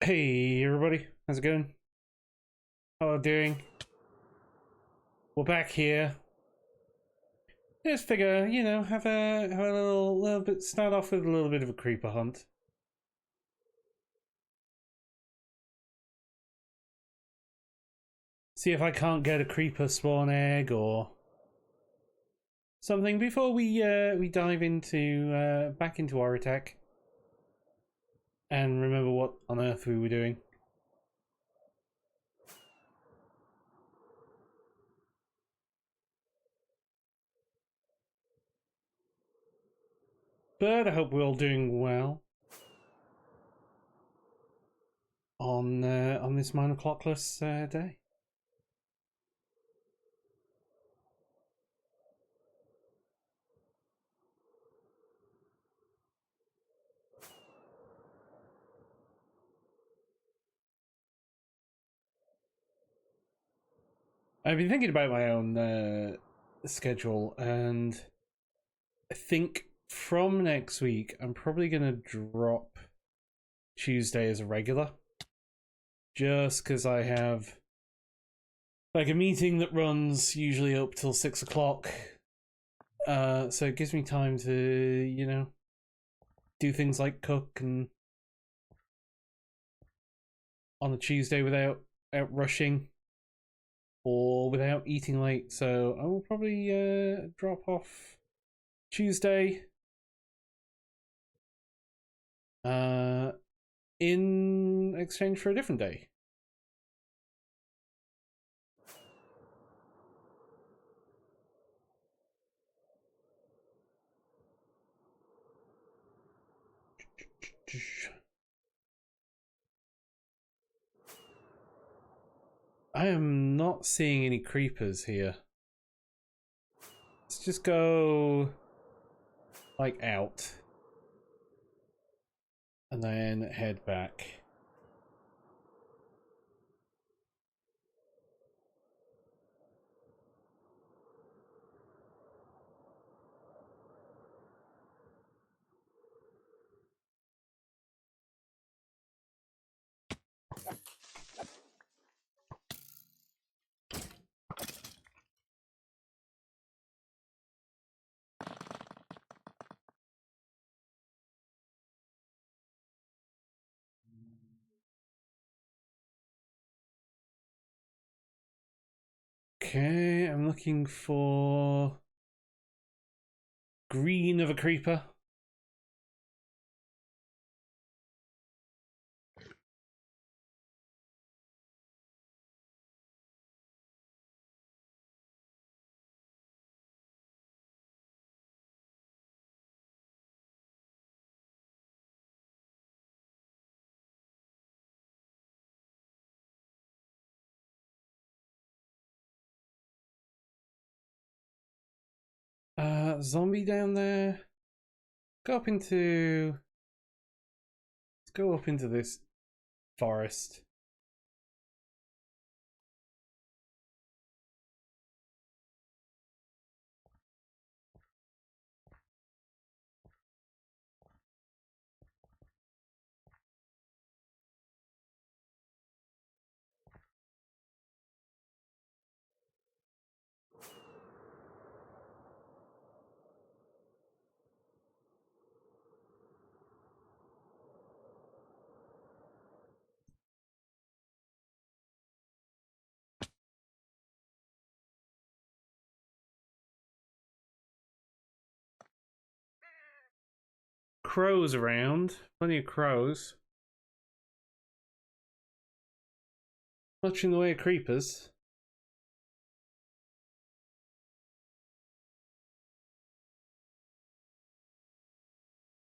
Hey everybody, how's it going? How are you doing? We're back here. Just figure, have a little bit. Start off with a little bit of a creeper hunt. See if I can't get a creeper spawn egg or something before we dive into back into our attack and remember what on earth we were doing. But I hope we're all doing well on this minor clockless day. I've been thinking about my own schedule, and I think from next week I'm probably gonna drop Tuesday as a regular, just because I have like a meeting that runs usually up till 6 o'clock. So it gives me time to, do things like cook and on a Tuesday without out rushing or without eating late. So I will probably drop off Tuesday in exchange for a different day. I am not seeing any creepers here. Let's just go like out and then head back. Okay, I'm looking for green of a creeper. Zombie down there. Go up into. Let's go up into this forest. Crows around. Plenty of crows. Much in the way of creepers.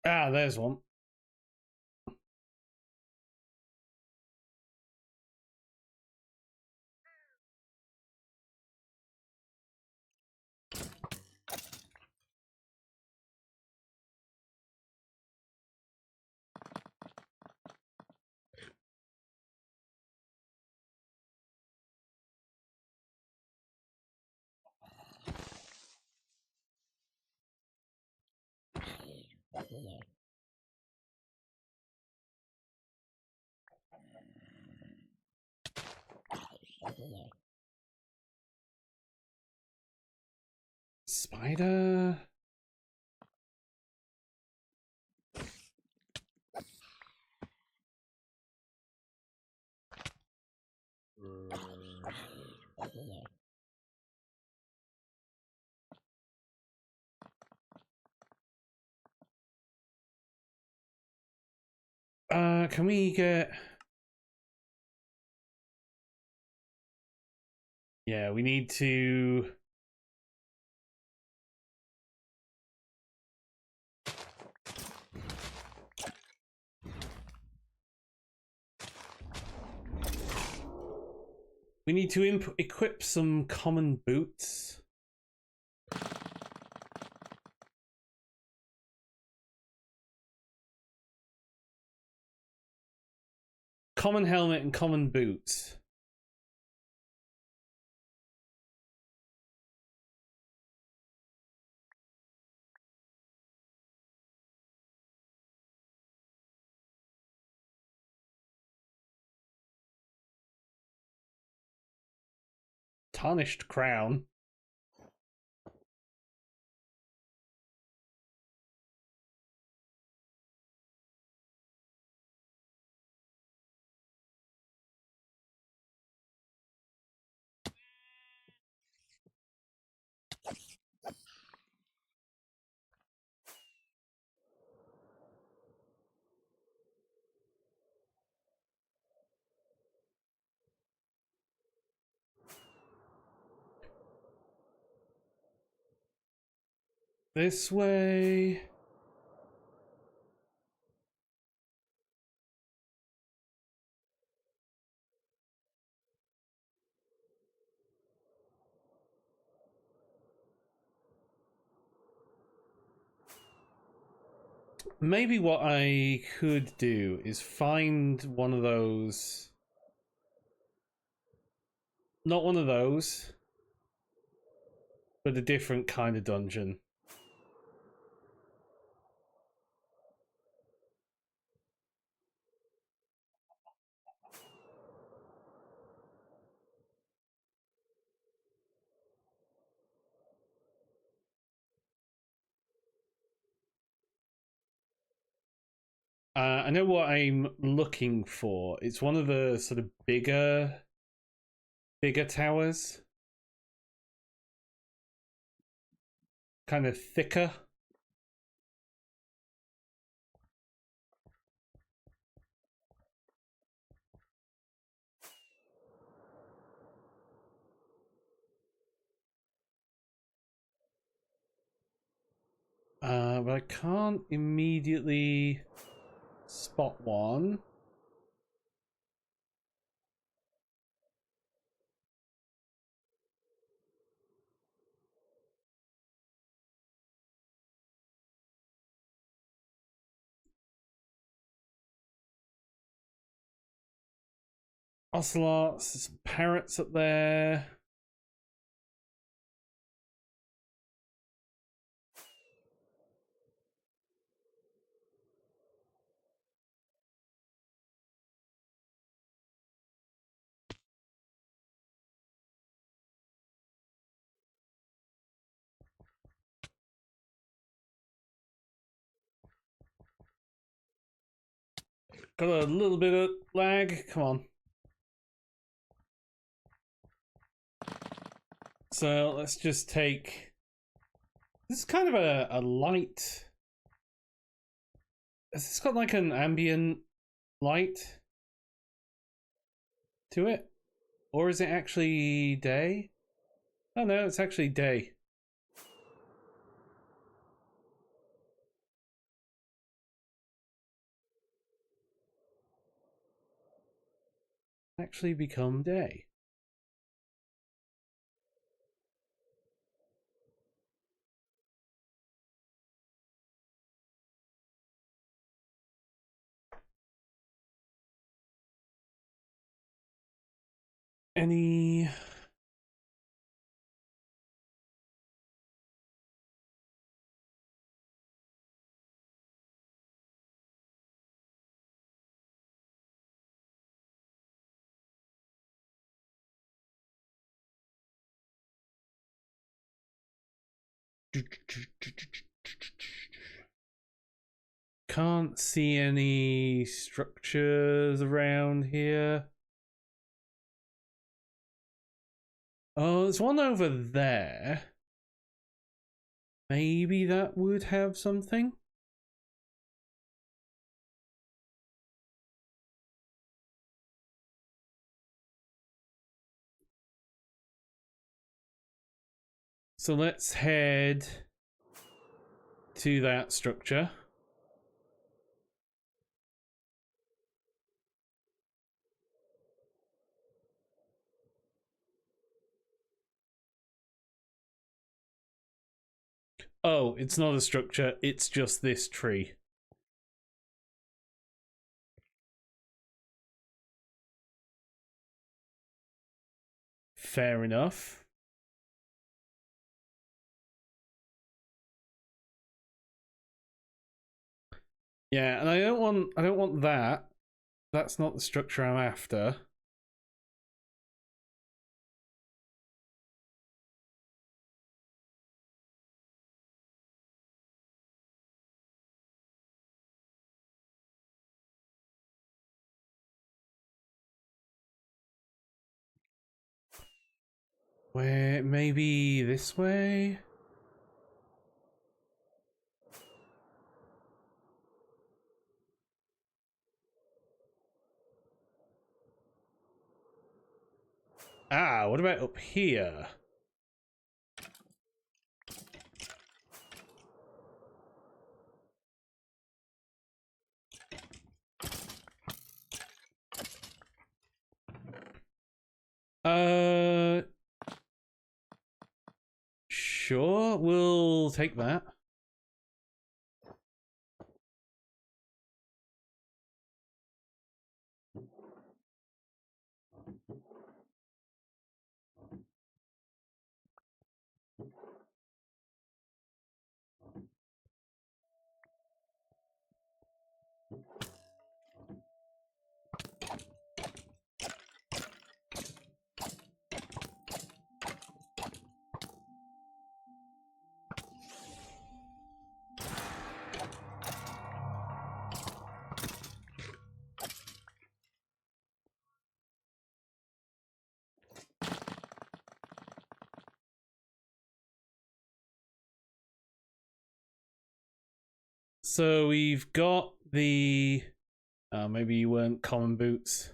Ah, there's one. Spider. Can we get... Yeah, we need to... We need to equip some common boots. Common helmet and common boots. Tarnished crown. This way. Maybe what I could do is find one of those... Not one of those, but a different kind of dungeon. I know what I'm looking for. It's one of the sort of bigger towers. Kind of thicker. But I can't immediately spot one. Ocelots, some parrots up there. Got a little bit of lag. Come on. So let's just take... This is kind of a light... Has this got like an ambient light to it? Or is it actually day? Oh no, it's actually day. Actually become day. Any... Can't see any structures around here. Oh, there's one over there. Maybe that would have something. So let's head to that structure. Oh, it's not a structure, it's just this tree. Fair enough. Yeah, and I don't want that. That's not the structure I'm after. Where, maybe this way? Ah, what about up here? Sure, we'll take that. So we've got the... maybe you weren't common boots.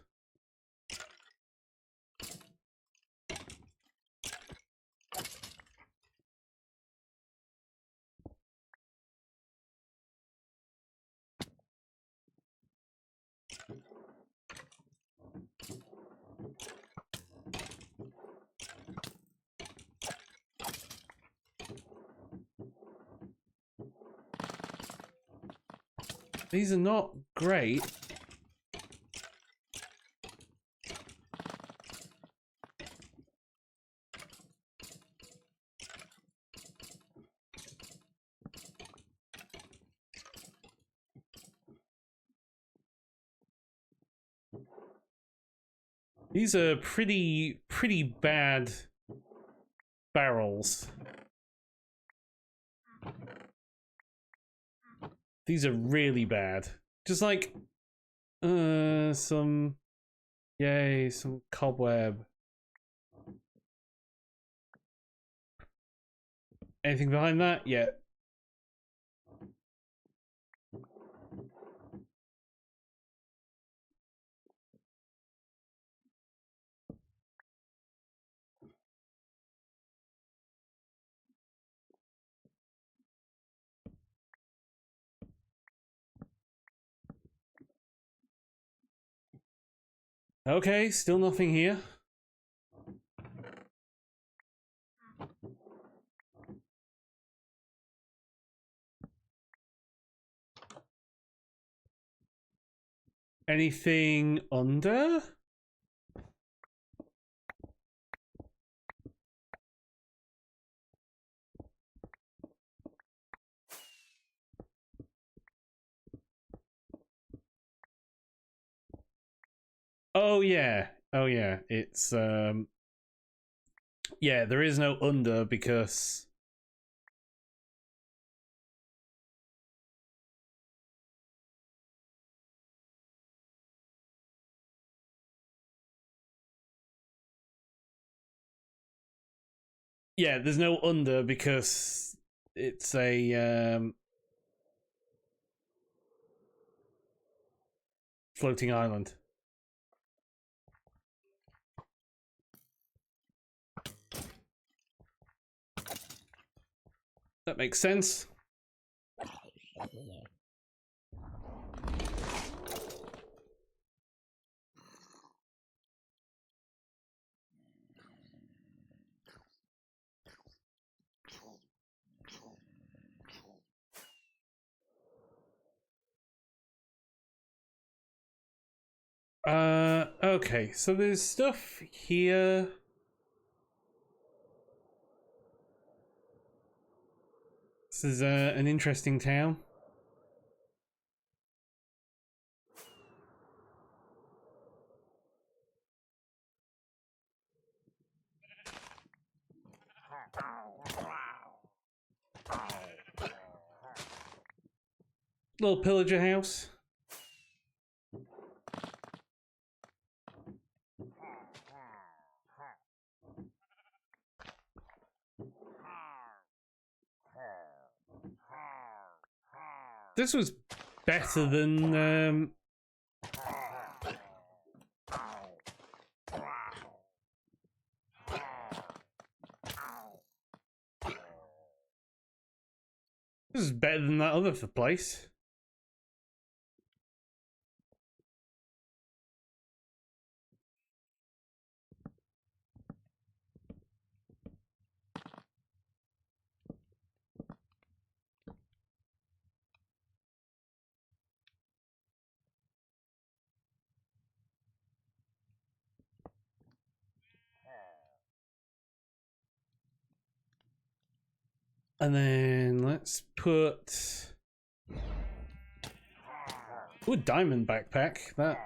These are not great. These are pretty bad barrels. These are really bad. Just like some cobweb. Anything behind that? Yeah. Okay, still nothing here. Anything under? Oh yeah. Oh yeah. It's yeah, there is no under because Yeah, there's no under because it's a floating island. That makes sense. Okay, so there's stuff here. This is an interesting town. Little pillager house. This was better than this is better than that other place. And then let's put a diamond backpack. That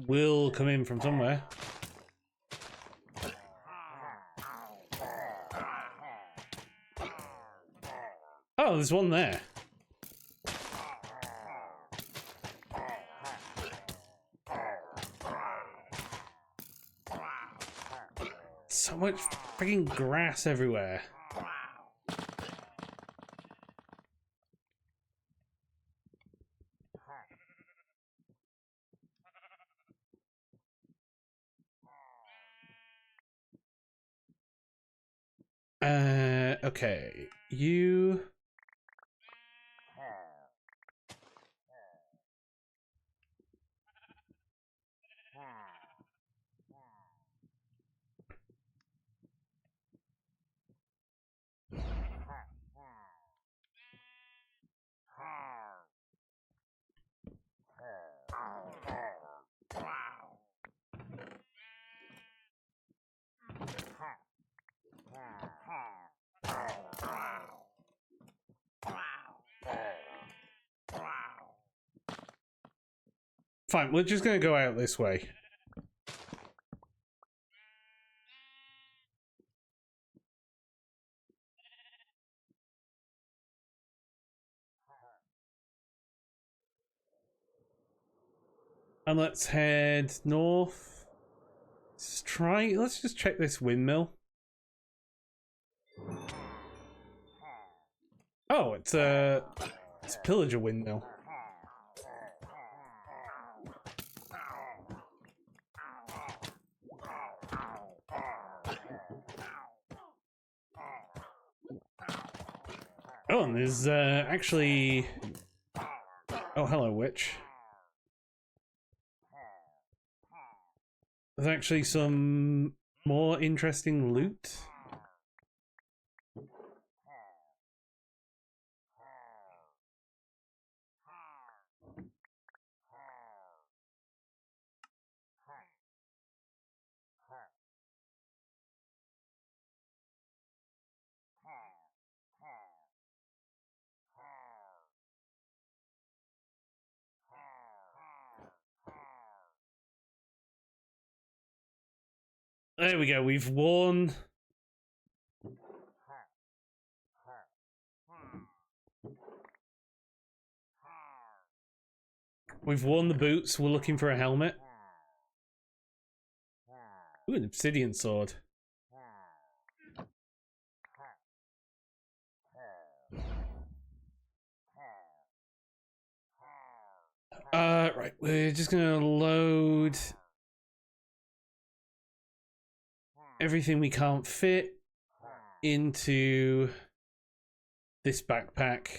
will come in from somewhere. Oh, there's one there. So much freaking grass everywhere. Okay, you. Fine, we're just gonna go out this way. And let's head north. Let's just check this windmill. Oh, it's a pillager windmill. Oh, and there's actually... Oh, hello, witch. There's actually some more interesting loot. There we go, we've won. We've worn the boots, we're looking for a helmet. Ooh, an obsidian sword. Right, we're just gonna load everything we can't fit into this backpack.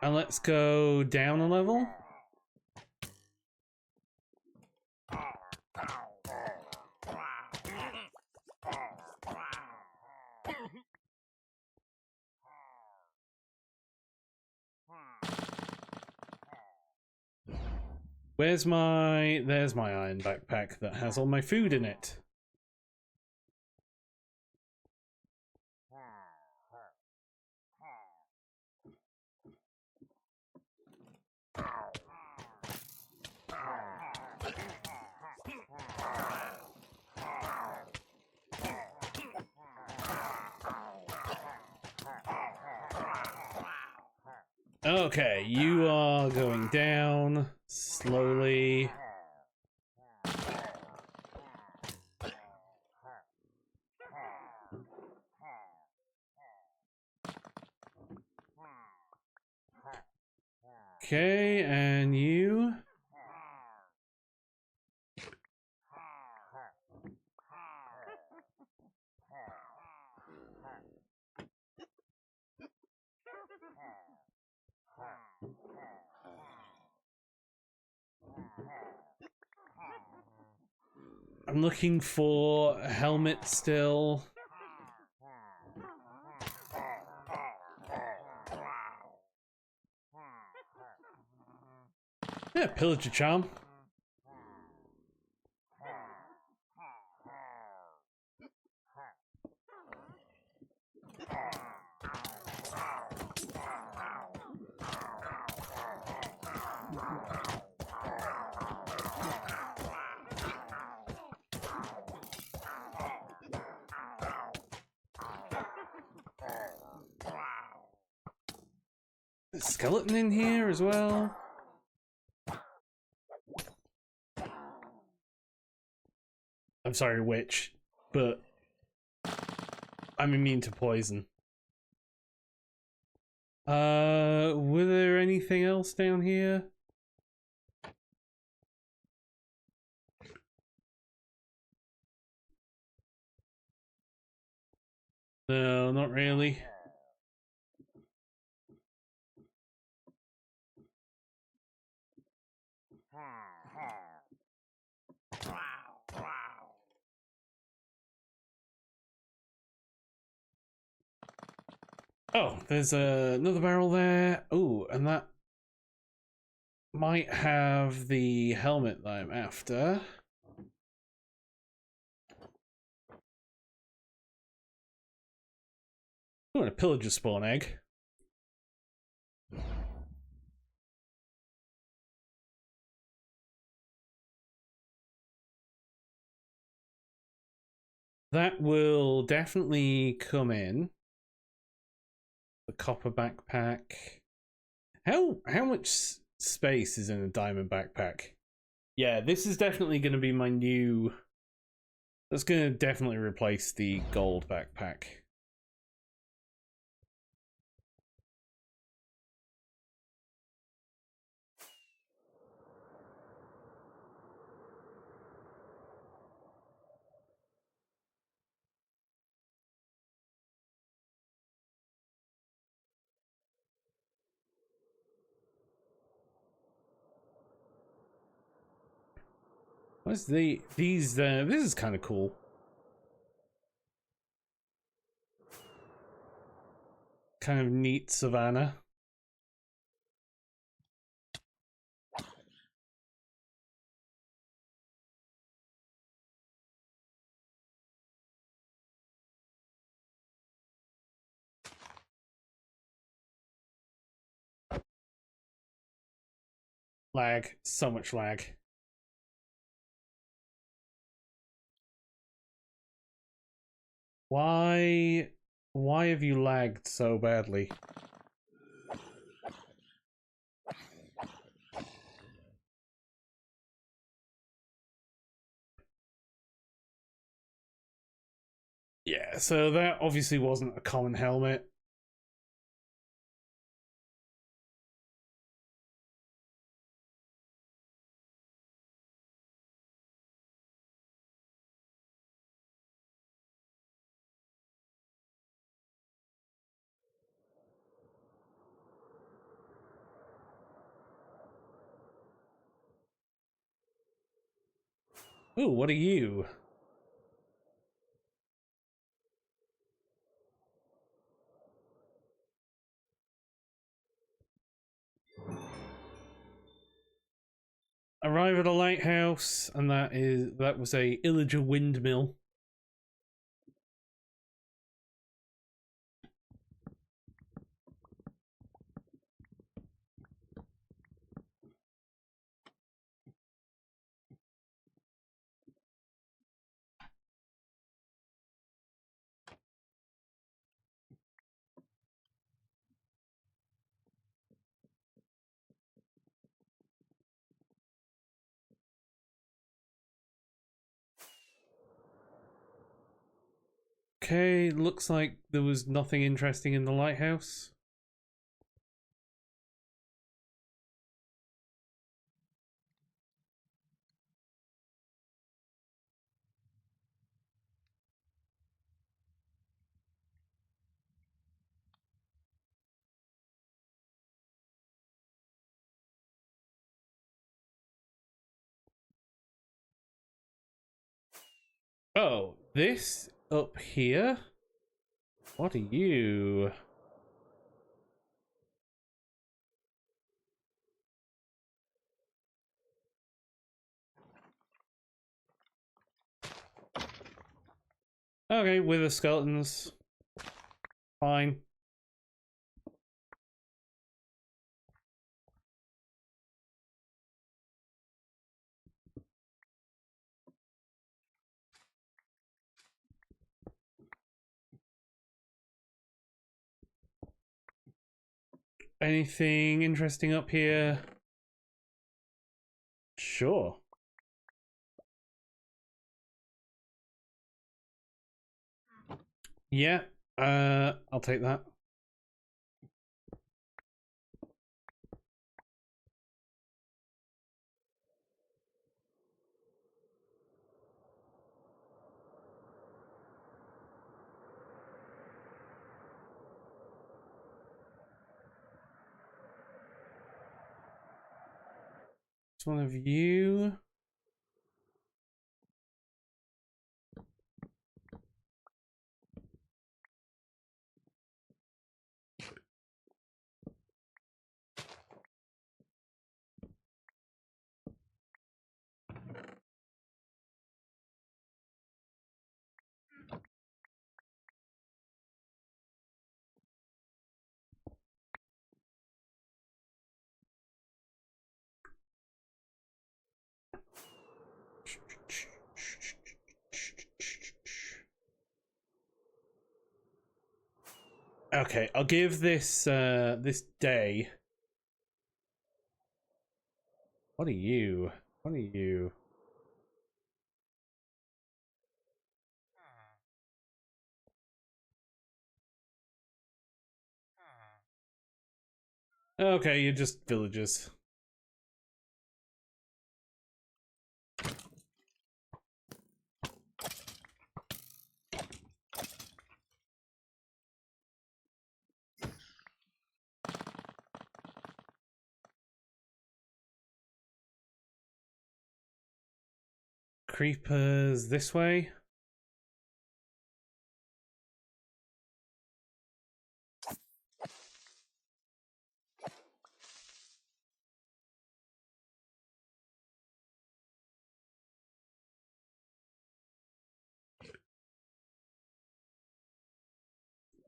And let's go down a level. There's my iron backpack that has all my food in it. Okay, you are going down slowly. Okay, and you. I'm looking for a helmet still. Yeah, pillager charm. There's a skeleton in here as well. I'm sorry, witch, but I'm immune to poison. Were there anything else down here? No, not really. Oh, there's another barrel there. Oh, and that might have the helmet that I'm after. Oh, and a pillager spawn egg. That will definitely come in. The copper backpack. How much space is in a diamond backpack? Yeah, this is definitely going to be my new... That's going to definitely replace the gold backpack. What's these? This is kind of cool. Kind of neat savannah. Lag, so much lag. Why have you lagged so badly? Yeah, so that obviously wasn't a common helmet. Ooh, what are you? Arrive at a lighthouse, and that was a Illager windmill. Okay, looks like there was nothing interesting in the lighthouse. Oh, this up here? What are you? Okay, with the skeletons. Fine. Anything interesting up here? Sure. Yeah, I'll take that. It's one of you. Okay, I'll give this this day. What are you? What are you? Okay, you're just villagers. Creepers this way.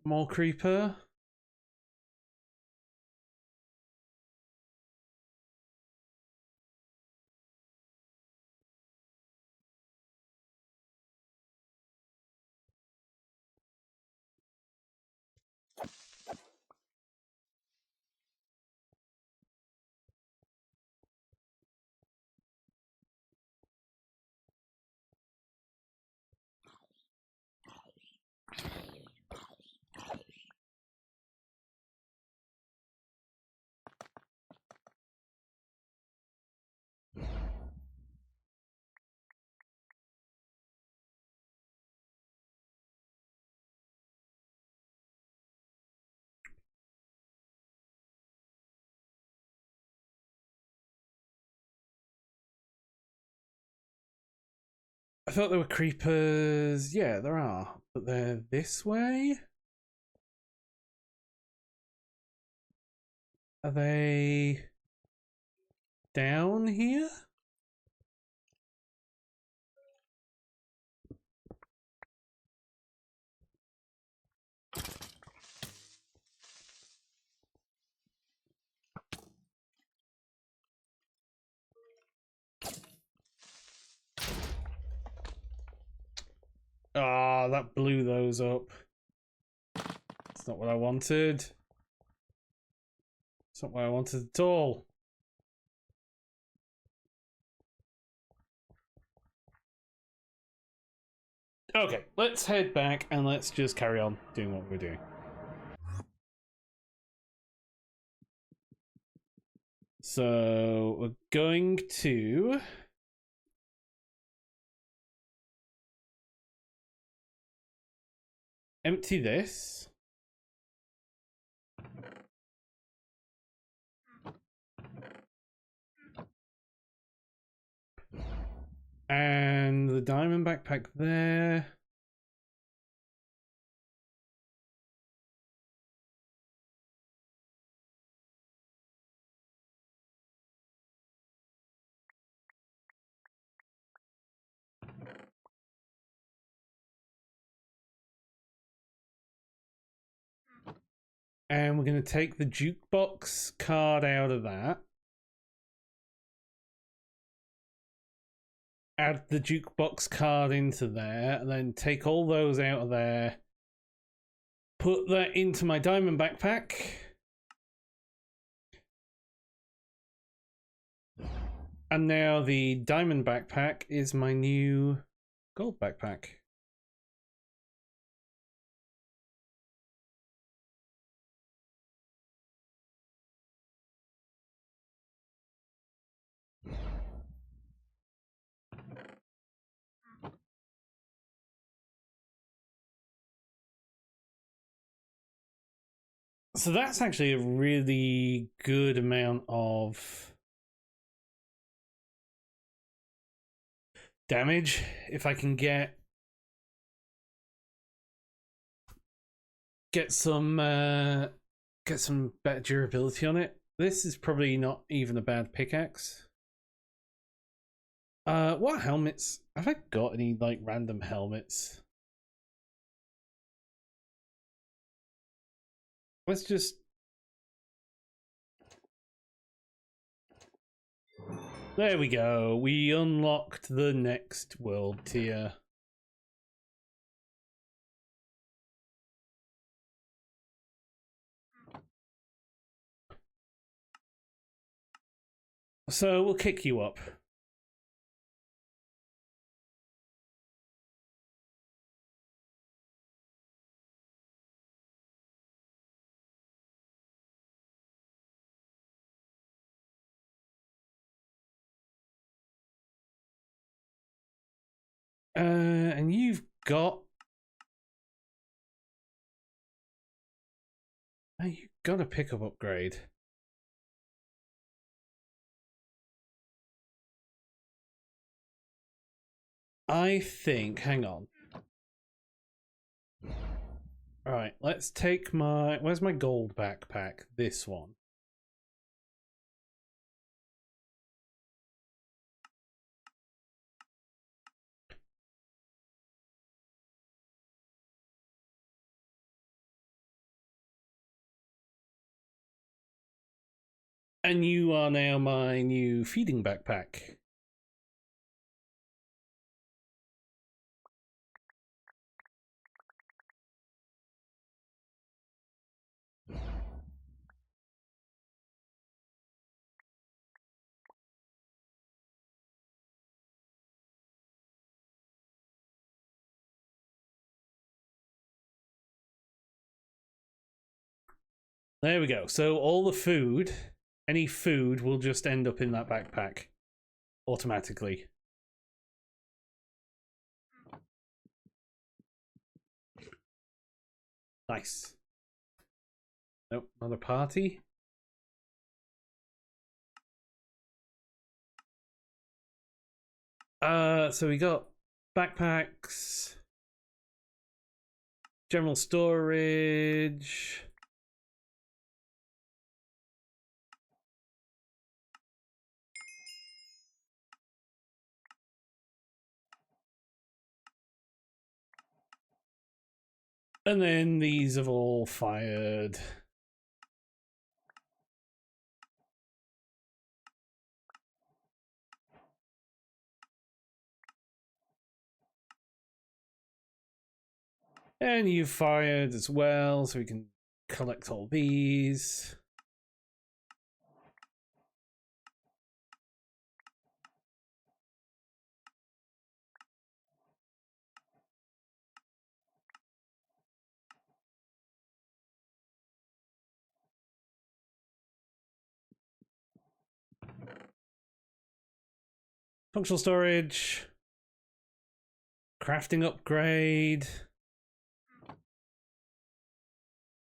More creeper. I thought there were creepers. Yeah, there are. But they're this way? Are they down here? Ah, that blew those up. That's not what I wanted. It's not what I wanted at all. Okay, let's head back and let's just carry on doing what we're doing. So we're going to empty this. And the diamond backpack there. And we're going to take the jukebox card out of that. Add the jukebox card into there, and then take all those out of there. Put that into my diamond backpack. And now the diamond backpack is my new gold backpack. So that's actually a really good amount of damage. If I can get some better durability on it. This is probably not even a bad pickaxe. What helmets? Have I got any like random helmets? Let's just... There we go. We unlocked the next world tier. So we'll kick you up. And you've got... Oh, you've got a pickup upgrade. I think... Hang on. Alright, let's take my... Where's my gold backpack? This one. And you are now my new feeding backpack. There we go. So all the food, any food will just end up in that backpack automatically. Nice. Nope, another party. So we got backpacks, general storage. And then these have all fired. And you've fired as well, so we can collect all these. Functional storage. Crafting upgrade.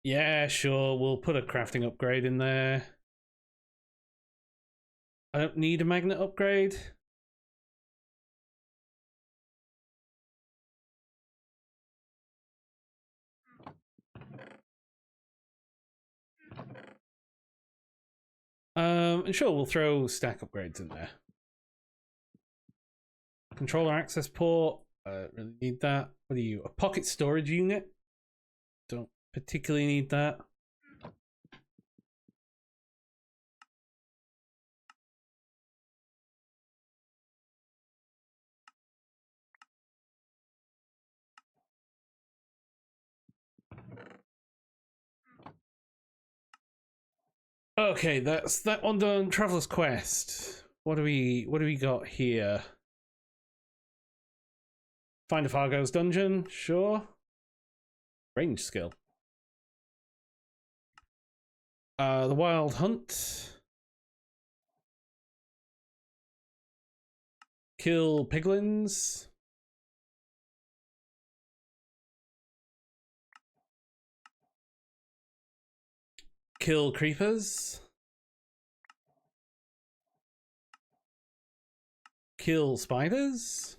Yeah, sure, we'll put a crafting upgrade in there. I don't need a magnet upgrade. And sure, we'll throw stack upgrades in there. Controller access port. Really need that. What are you? A pocket storage unit? Don't particularly need that. Okay, that's that one done. Traveler's Quest. What do we got here? Find a Fargo's dungeon, sure. Range skill. The Wild Hunt. Kill piglins. Kill creepers. Kill spiders.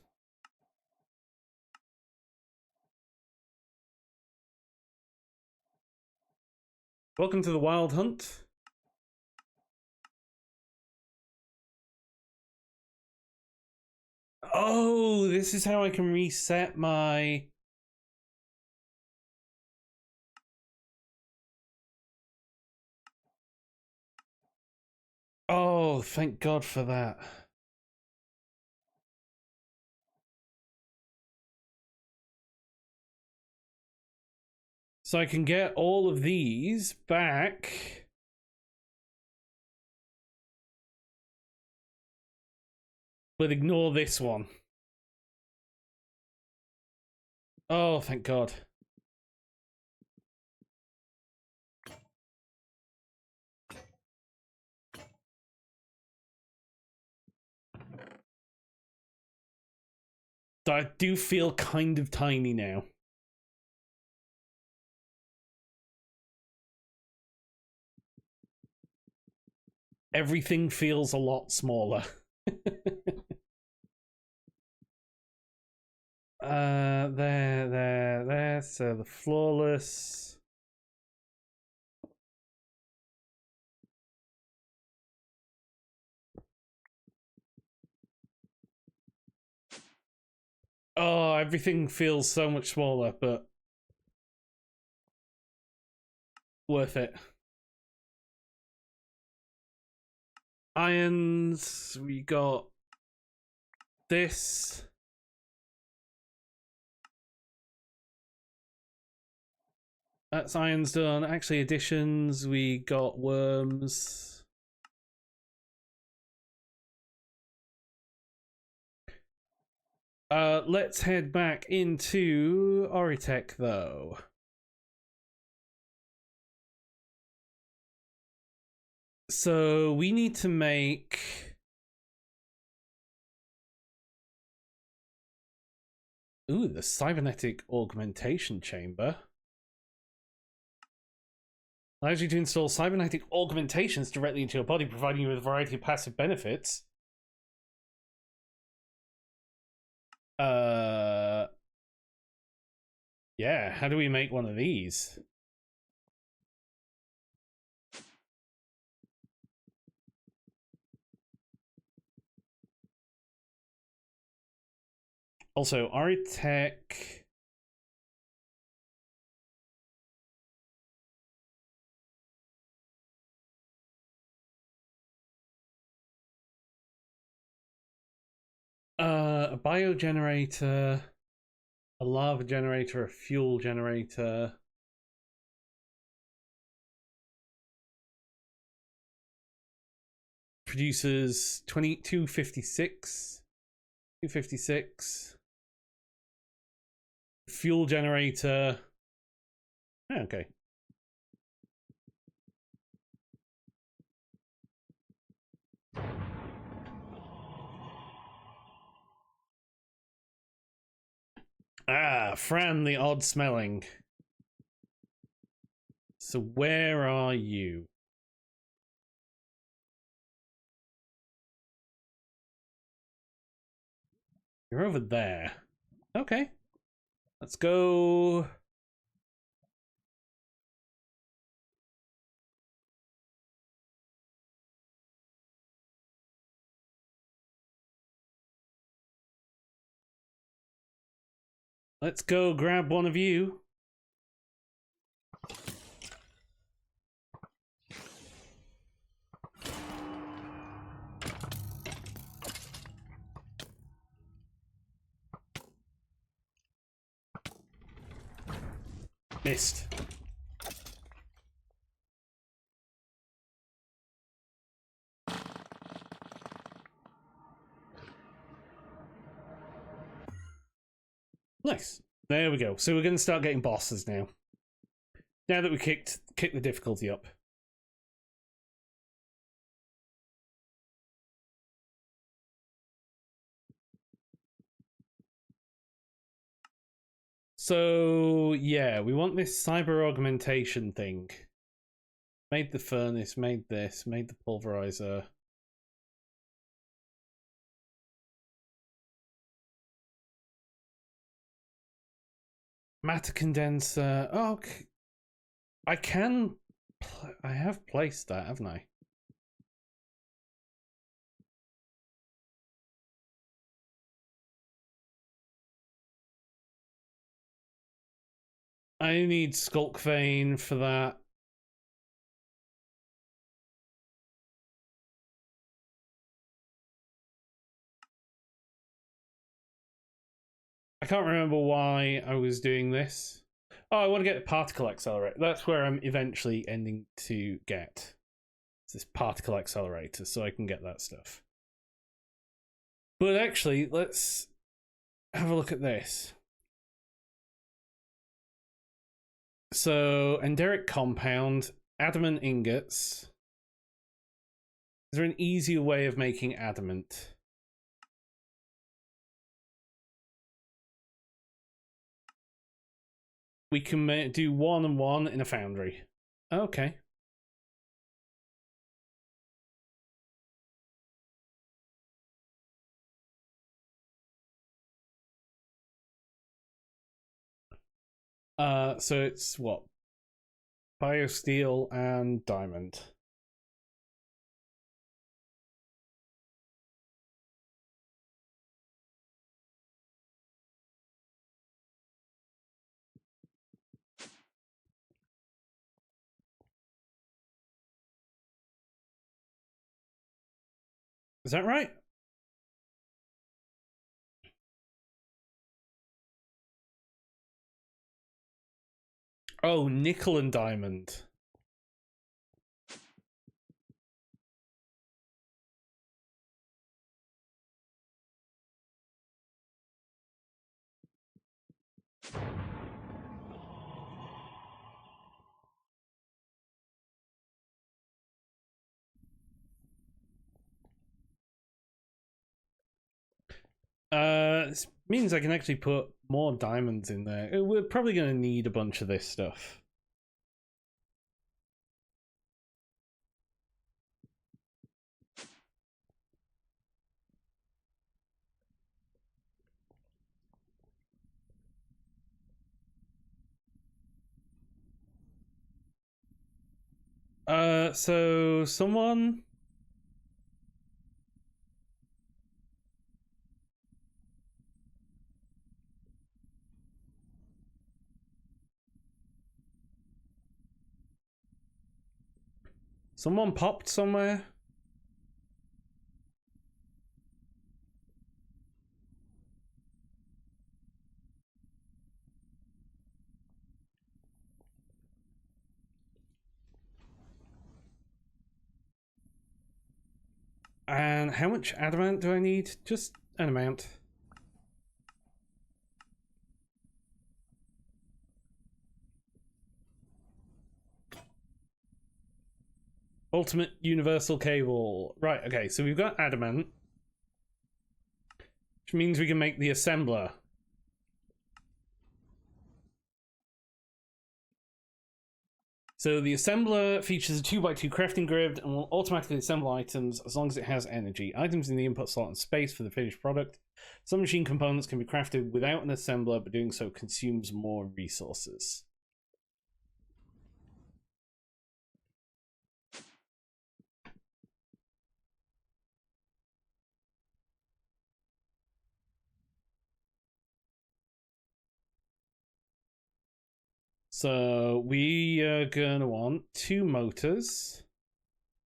Welcome to the Wild Hunt. Oh, this is how I can reset my... Oh, thank God for that. So I can get all of these back. But ignore this one. Oh, thank God. I do feel kind of tiny now. Everything feels a lot smaller. There. So the flawless. Oh, everything feels so much smaller, but worth it. Irons, we got this. That's irons done. Actually, additions, we got worms. Let's head back into Oritech, though. So we need to make... Ooh, the cybernetic augmentation chamber. Allows you to install cybernetic augmentations directly into your body, providing you with a variety of passive benefits. Uh, yeah, how do we make one of these? Also, Aritech. A biogenerator, a lava generator, a fuel generator. Produces 256. 256. Fuel generator. Oh, okay. Ah, Fran the odd smelling. So where are you? You're over there. Okay. Let's go. Let's go grab one of you. Missed. Nice. There we go. So we're going to start getting bosses now. Now that we kicked the difficulty up. So yeah, we want this cyber augmentation thing. Made the furnace, made this, made the pulverizer. Matter condenser. Oh, okay. I can. I have placed that, haven't I? I need Skulk Vein for that. I can't remember why I was doing this. Oh, I want to get the particle accelerator. That's where I'm eventually ending to get. It's this particle accelerator, so I can get that stuff. But actually, let's have a look at this. So, enderic compound, adamant ingots. Is there an easier way of making adamant? We can do 1 and 1 in a foundry. Okay. So it's what? Biosteel and diamond. Is that right? Oh, nickel and diamond. This means I can actually put more diamonds in there. We're probably going to need a bunch of this stuff. So someone. Someone popped somewhere. And how much adamant do I need? Just an amount. Ultimate universal cable. Right, okay, so we've got adamant, which means we can make the assembler. So the assembler features a 2x2 crafting grid and will automatically assemble items as long as it has energy. Items in the input slot and space for the finished product. Some machine components can be crafted without an assembler, but doing so consumes more resources. So we are gonna want 2 motors.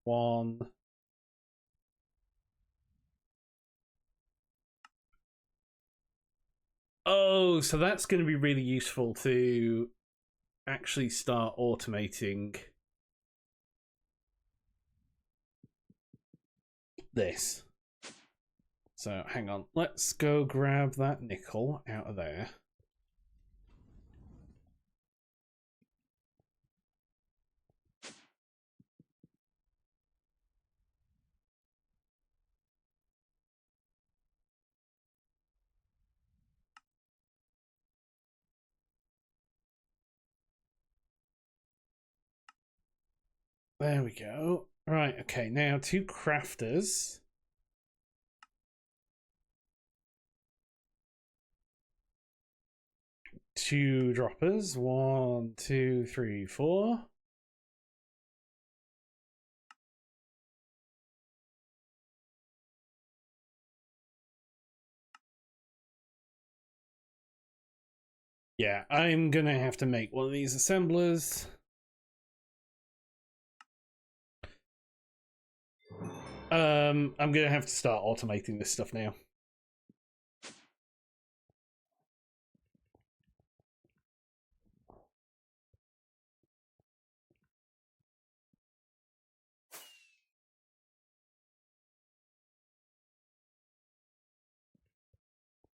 One. Oh, so that's going to be really useful to actually start automating this. So hang on, let's go grab that nickel out of there. There we go. Right, okay, now 2 crafters. Two droppers. 1, 2, 3, 4. Yeah, I'm gonna have to make one of these assemblers. I'm gonna have to start automating this stuff now.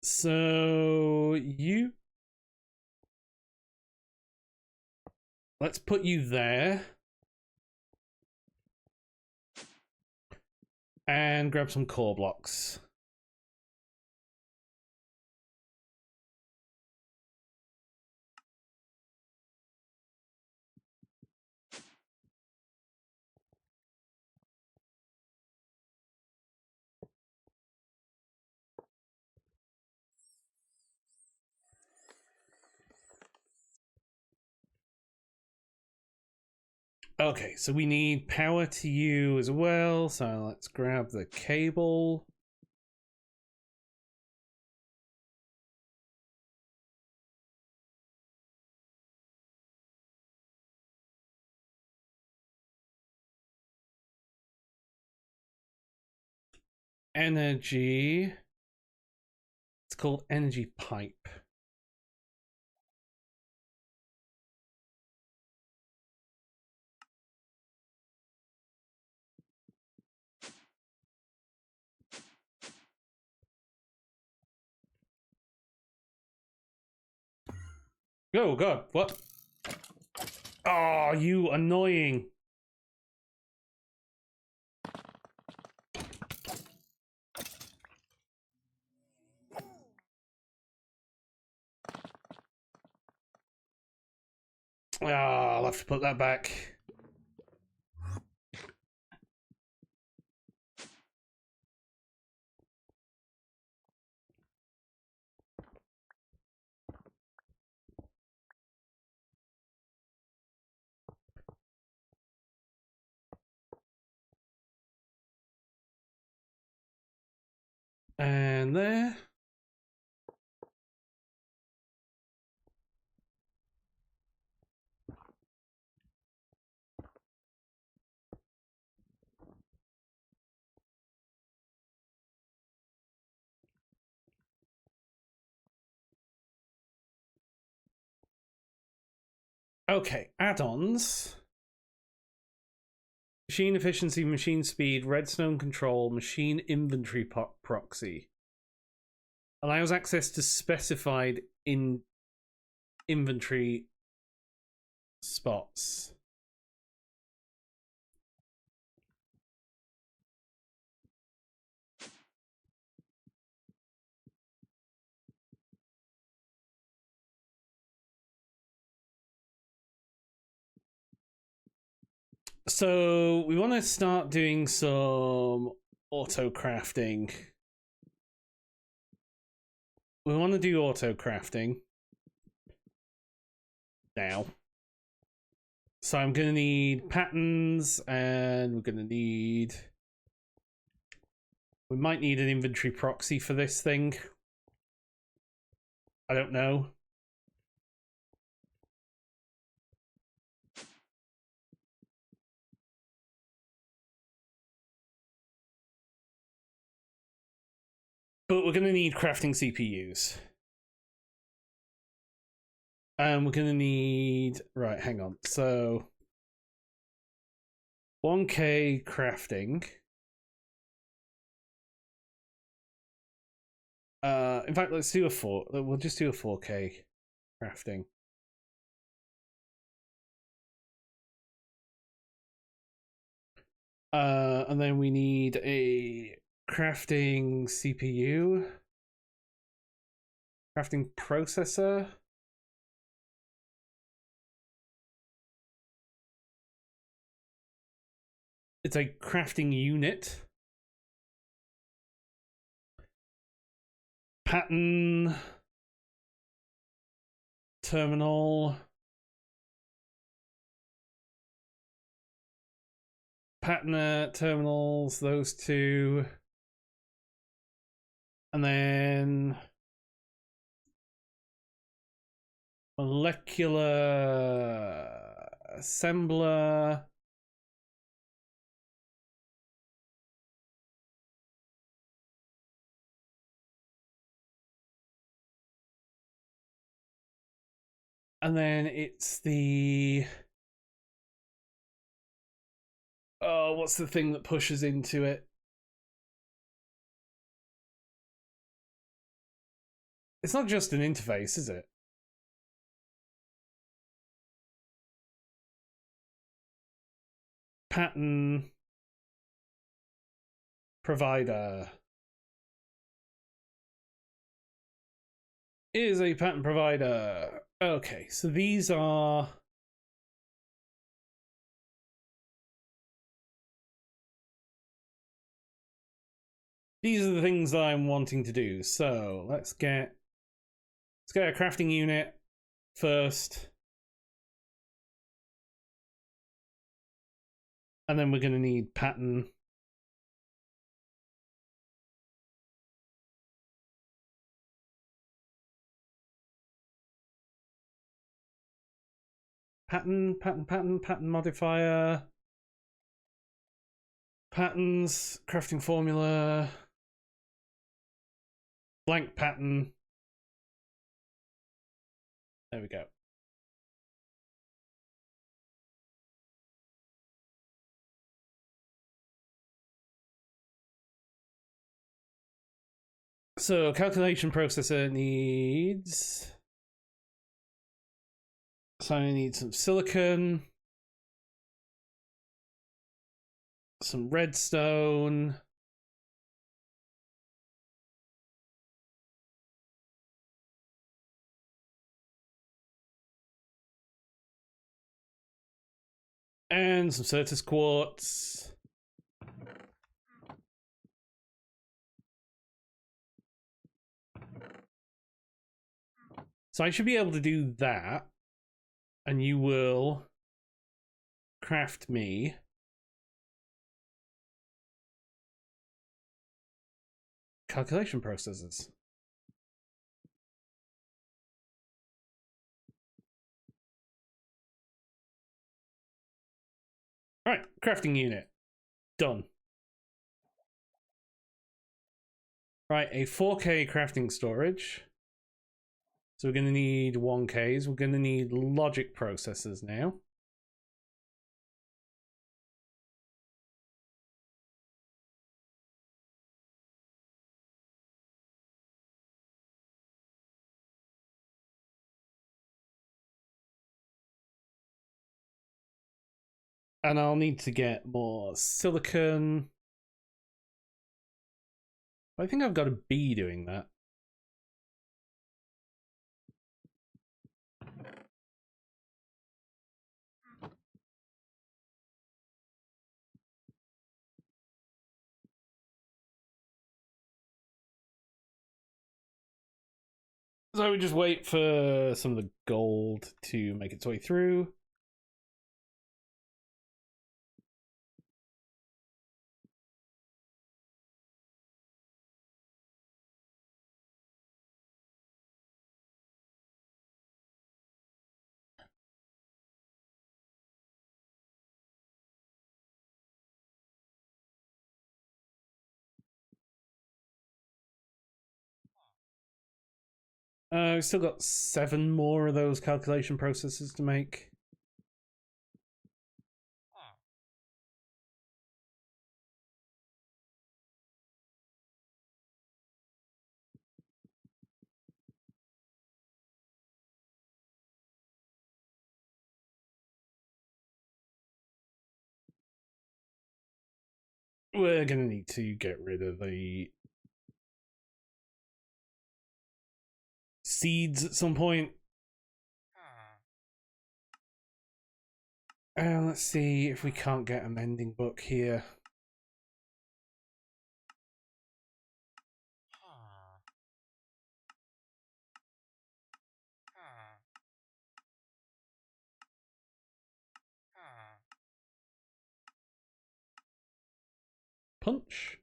So you, let's put you there and grab some core blocks. Okay, so we need power to you as well. So let's grab the cable. Energy. It's called energy pipe. Oh god, what? Oh, you annoying. Ah, I'll have to put that back. And there. Okay, add-ons. Machine efficiency, machine speed, redstone control, machine inventory proxy. Allows access to specified inventory spots. So we want to start doing some auto crafting. We want to do auto crafting now. So I'm going to need patterns, and we're going to need... We might need an inventory proxy for this thing. I don't know. But we're going to need crafting CPUs. And we're going to need... Right, hang on. So 1K crafting. In fact, let's do a 4. We'll just do a 4K crafting. And then we need a crafting CPU. Crafting processor. It's a crafting unit. Pattern. Terminal. Patterner, terminals, those two. And then molecular assembler. And then it's the... Oh, what's the thing that pushes into it? It's not just an interface, is it? Pattern provider. Is a pattern provider. Okay, so these are... These are the things that I'm wanting to do. So let's get a crafting unit first. And then we're going to need pattern. Pattern modifier. Patterns, crafting formula. Blank pattern. There we go. So calculation processor needs... So I need some silicon. Some redstone. And some Certus quartz. So I should be able to do that. And you will craft me calculation processes. Alright, crafting unit. Done. Right, a 4K crafting storage. So we're going to need 1Ks. We're going to need logic processors now. And I'll need to get more silicon. I think I've got a bee doing that. So we just wait for some of the gold to make its way through. We've still got 7 more of those calculation processes to make. We're going to need to get rid of the seeds at some point. Let's see if we can't get a mending book here. Punch.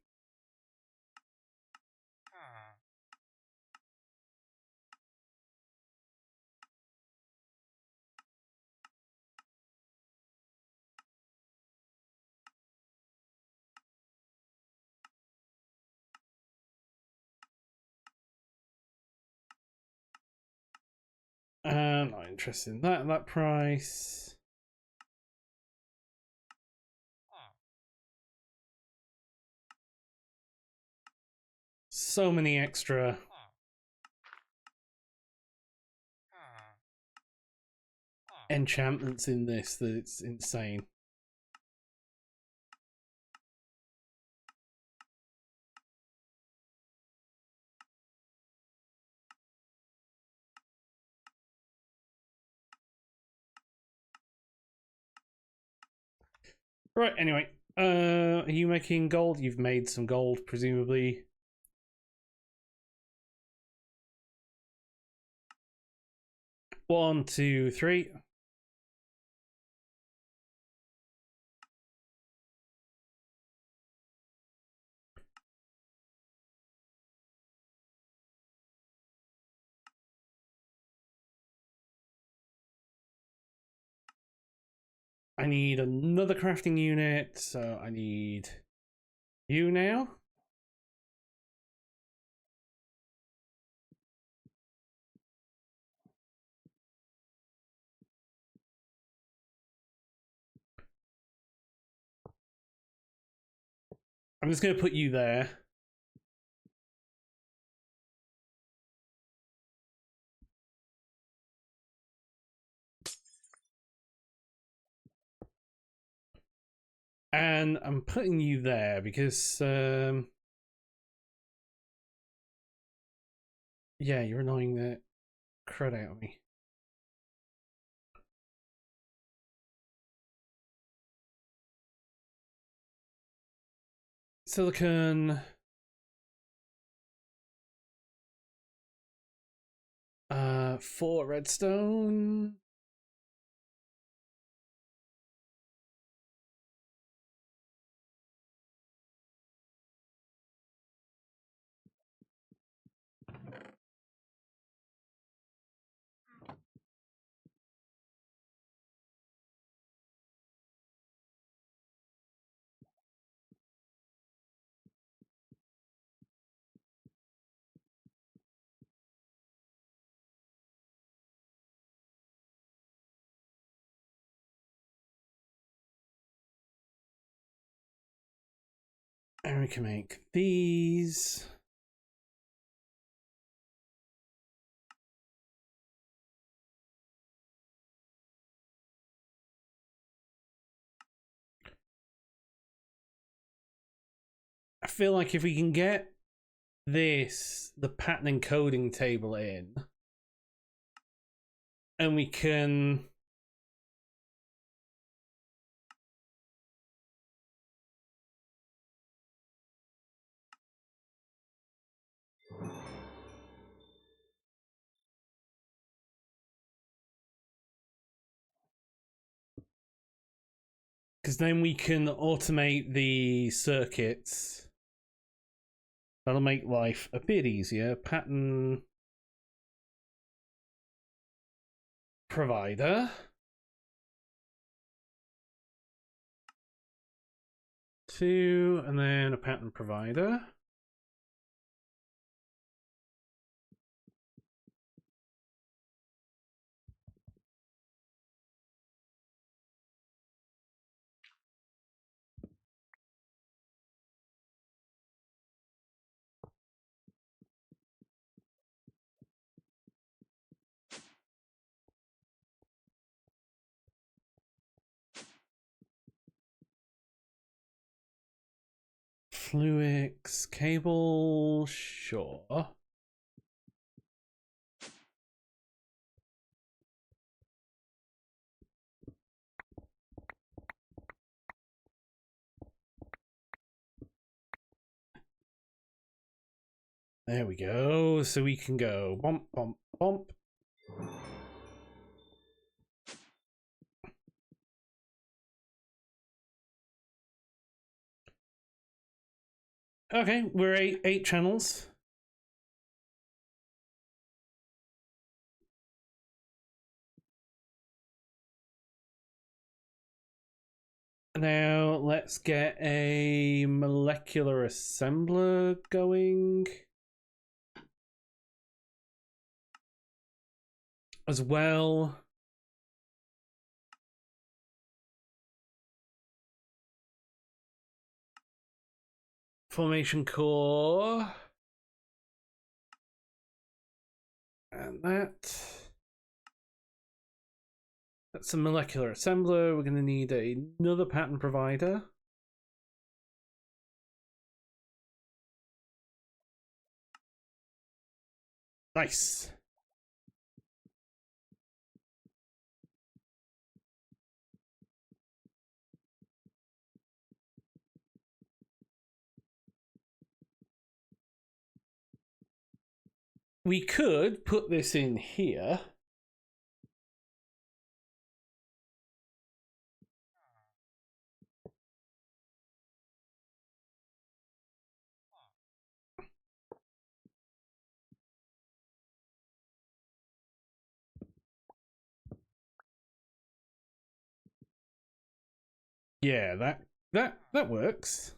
Not interested in that at that price. So many extra enchantments in this that it's insane. Right, anyway. Are you making gold? You've made some gold, presumably. One, two, three. I need another crafting unit, so I need you now. I'm just going to put you there. And I'm putting you there because, yeah, you're annoying the crud out of me. Silicon. 4 redstone. And we can make these. I feel like if we can get the pattern encoding table in, and we can because then we can automate the circuits. That'll make life a bit easier. Pattern provider. 2, and then a pattern provider. Fluix cable, sure. There we go. So we can go bump, bump, bump. Okay, we're eight channels. Now let's get a molecular assembler going as well. Formation core. And that's a molecular assembler. We're going to need another pattern provider. Nice. We could put this in here. Yeah, that works.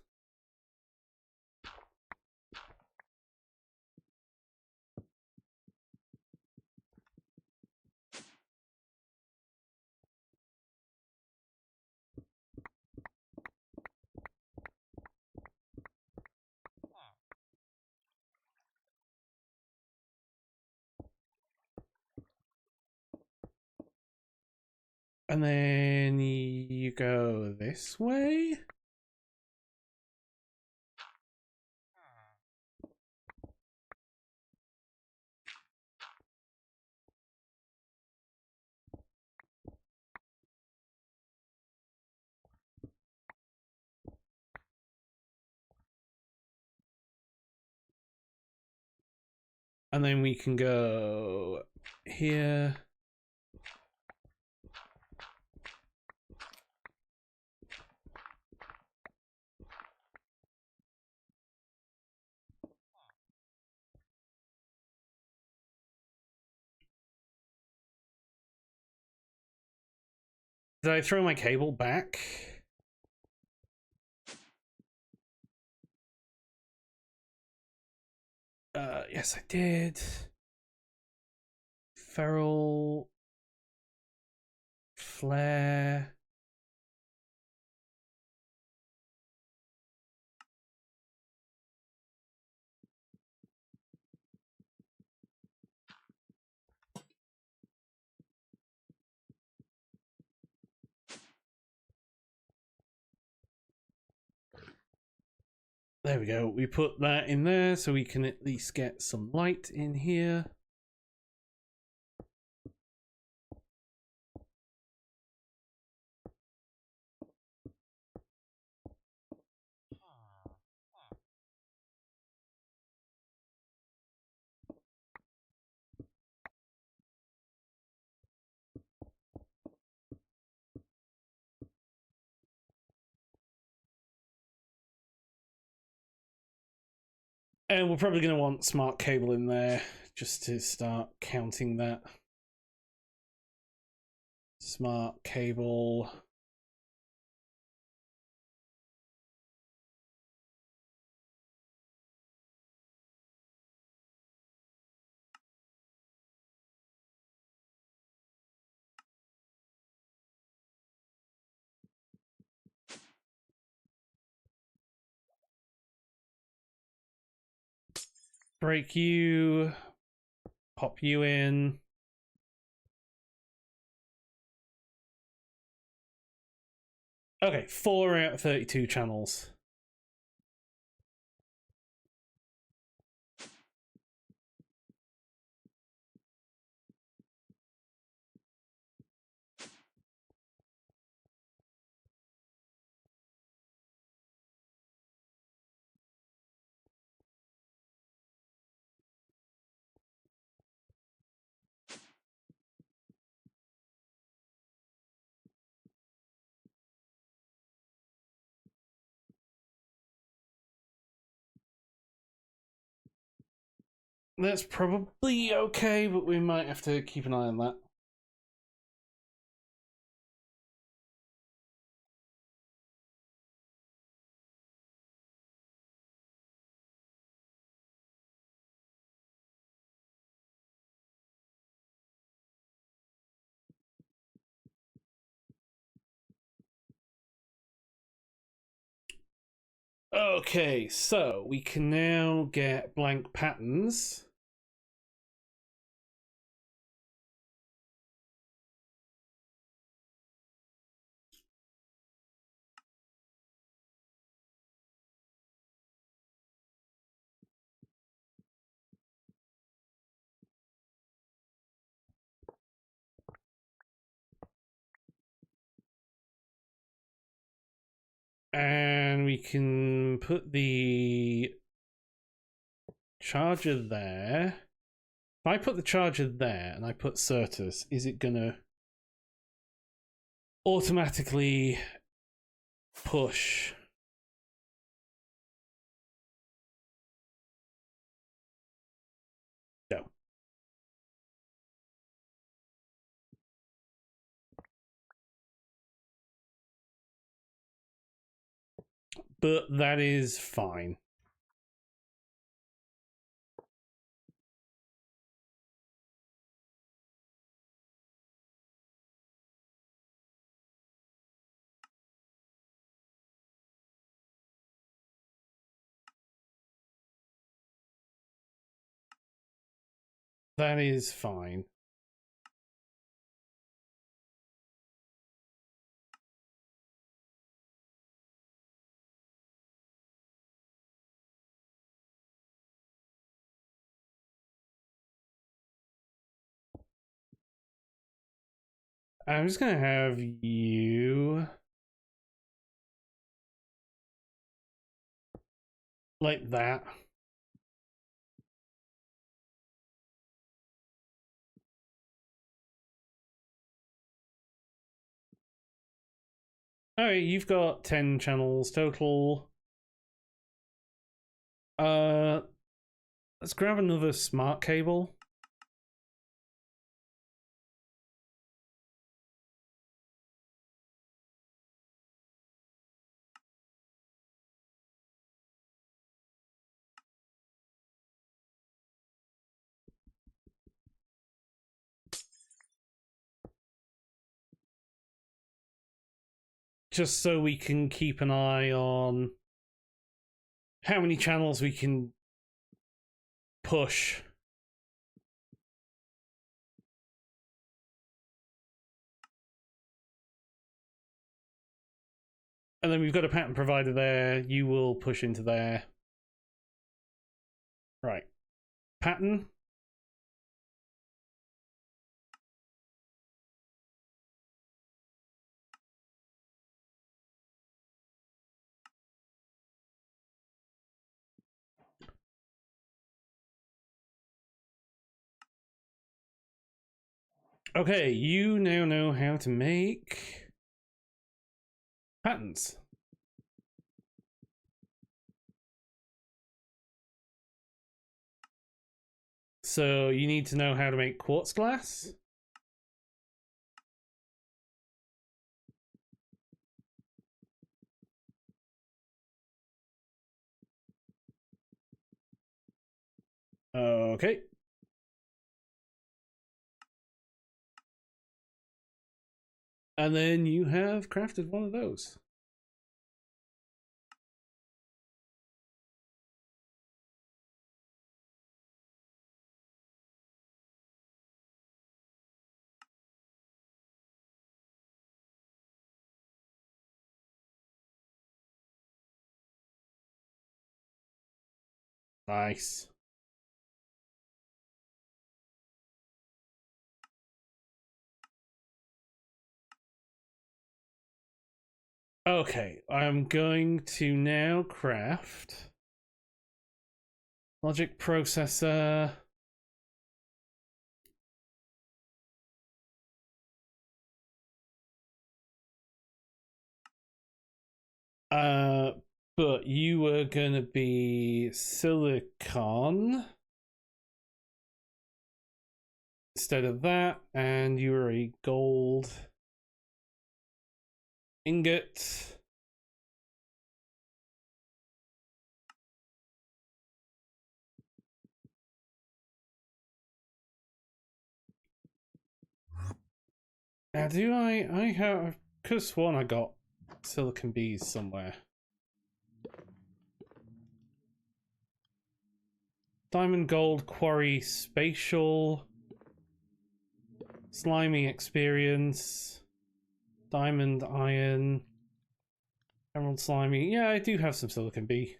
And then you go this way. And then we can go here. Did I throw my cable back? Yes, I did. Feral flare. There we go. We put that in there so we can at least get some light in here. And we're probably going to want smart cable in there just to start counting that. Smart cable. Break you. Pop you in. Okay, 4 out of 32 channels. That's probably okay, but we might have to keep an eye on that. Okay, so we can now get blank patterns. And we can put the charger there. If I put the charger there and I put Certus, is it gonna automatically push? No. But that is fine. That is fine. I'm just gonna have you like that. Alright, you've got 10 channels total. Let's grab another smart cable. Just so we can keep an eye on how many channels we can push. And then we've got a pattern provider there. You will push into there. Right. Pattern. Okay, you now know how to make patterns. So you need to know how to make quartz glass. Okay. And then you have crafted one of those. Nice. Okay, I'm going to now craft logic processor. But you were gonna be silicon instead of that, and you were a gold ingot. Now, do I have? Could have sworn I got silicon bees somewhere. Diamond, gold, quarry, spatial, slimy experience, diamond, iron, emerald, slimy. Yeah, I do have some silicon bee.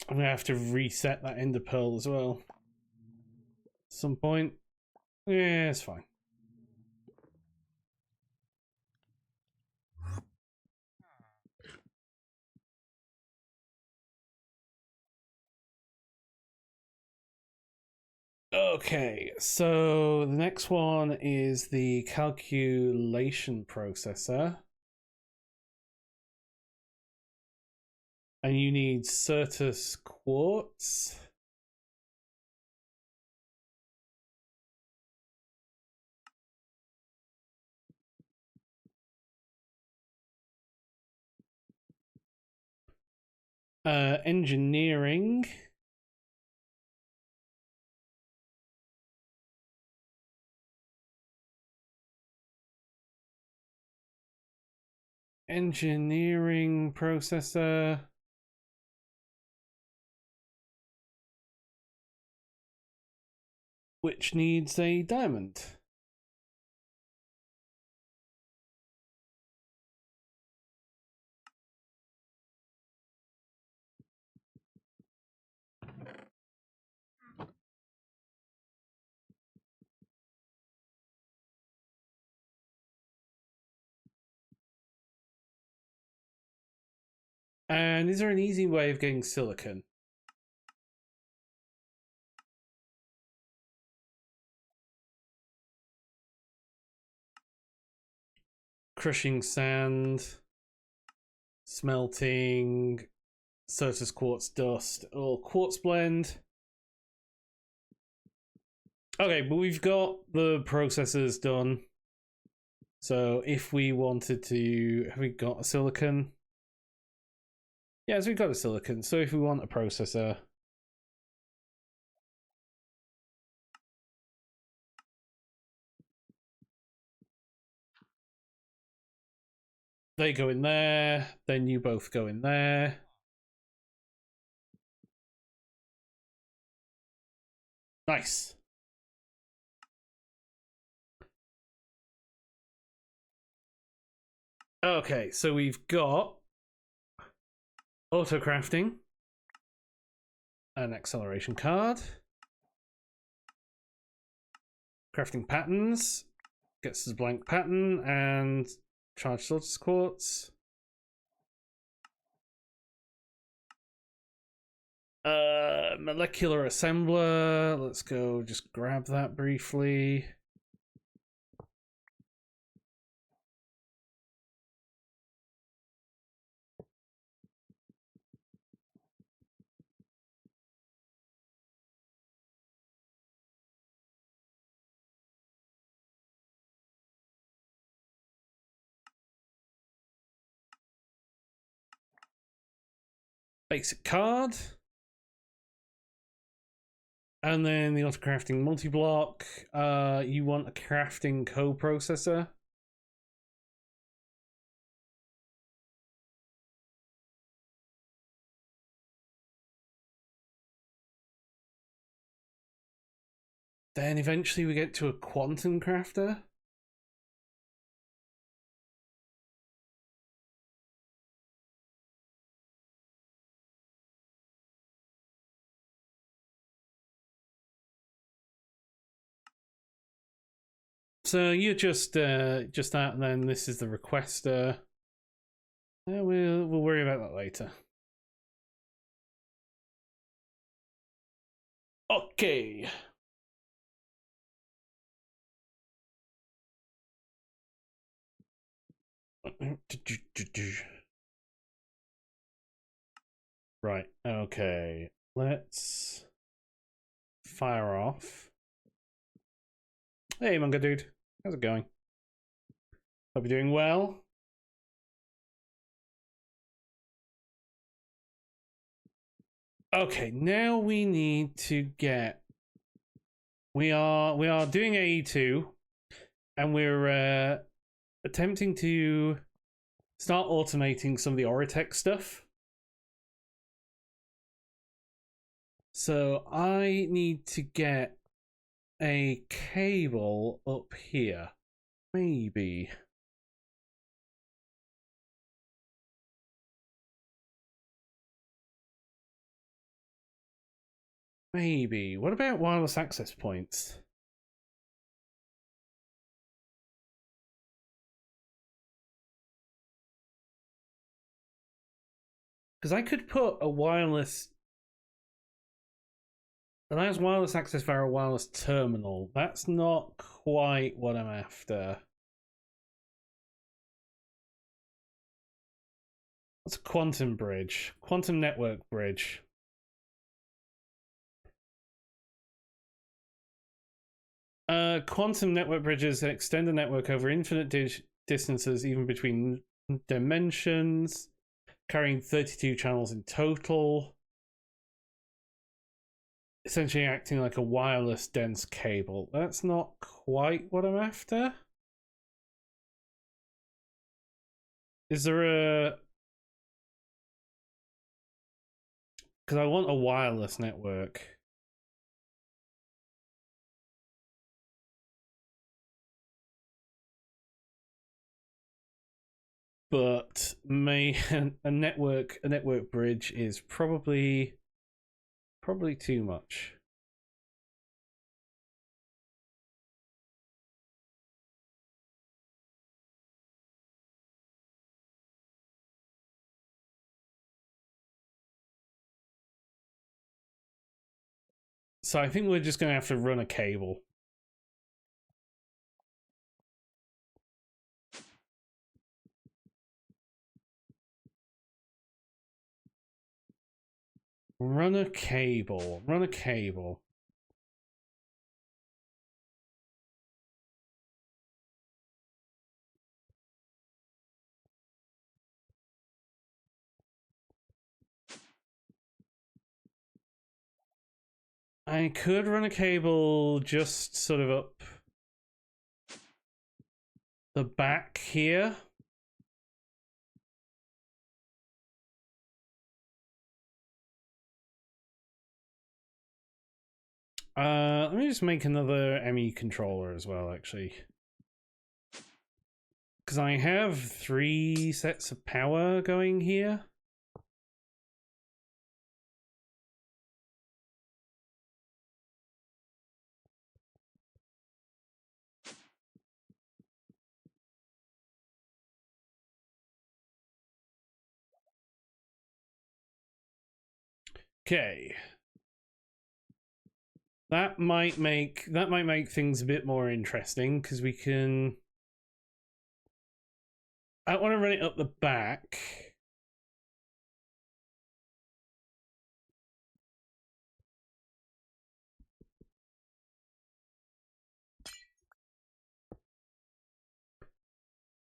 I'm gonna have to reset that ender pearl as well. At some point. Yeah, it's fine. Okay, so the next one is the calculation processor. And you need Certus quartz. Engineering. Engineering processor. Which needs a diamond. And is there an easy way of getting silicon? Crushing sand, smelting, Certus quartz dust, or quartz blend. Okay, but we've got the processors done. So if we wanted to, have we got a silicon? Yeah, so we've got a silicon. So if we want a processor, they go in there, then you both go in there. Nice. Okay, so we've got auto crafting, an acceleration card, crafting patterns, gets us a blank pattern, and charged lotus quartz. Molecular assembler. Let's go just grab that briefly. Basic card. And then the auto crafting multi block. You want a crafting coprocessor. Then eventually we get to a quantum crafter. So you're just that, and then this is the requester. We'll worry about that later. Okay. Right. Okay. Let's fire off. Hey, manga dude. How's it going? Hope you're doing well. Okay, now we need to get. We are doing AE2, and we're attempting to start automating some of the Oritech stuff. So I need to get a cable up here. Maybe. Maybe. What about wireless access points? Because I could put a wireless. Allows wireless access via a wireless terminal. That's not quite what I'm after. What's a quantum bridge? Quantum network bridge. Quantum network bridges extend the network over infinite distances, even between dimensions, carrying 32 channels in total. Essentially acting like a wireless dense cable. That's not quite what I'm after. Is there a... Because I want a wireless network. But a network bridge is probably too much. So I think we're just going to have to run a cable. Run a cable. Run a cable. I could run a cable just sort of up the back here. Let me just make another ME controller as well, actually. Because I have 3 sets of power going here. Okay. That might make things a bit more interesting because we can. I want to run it up the back.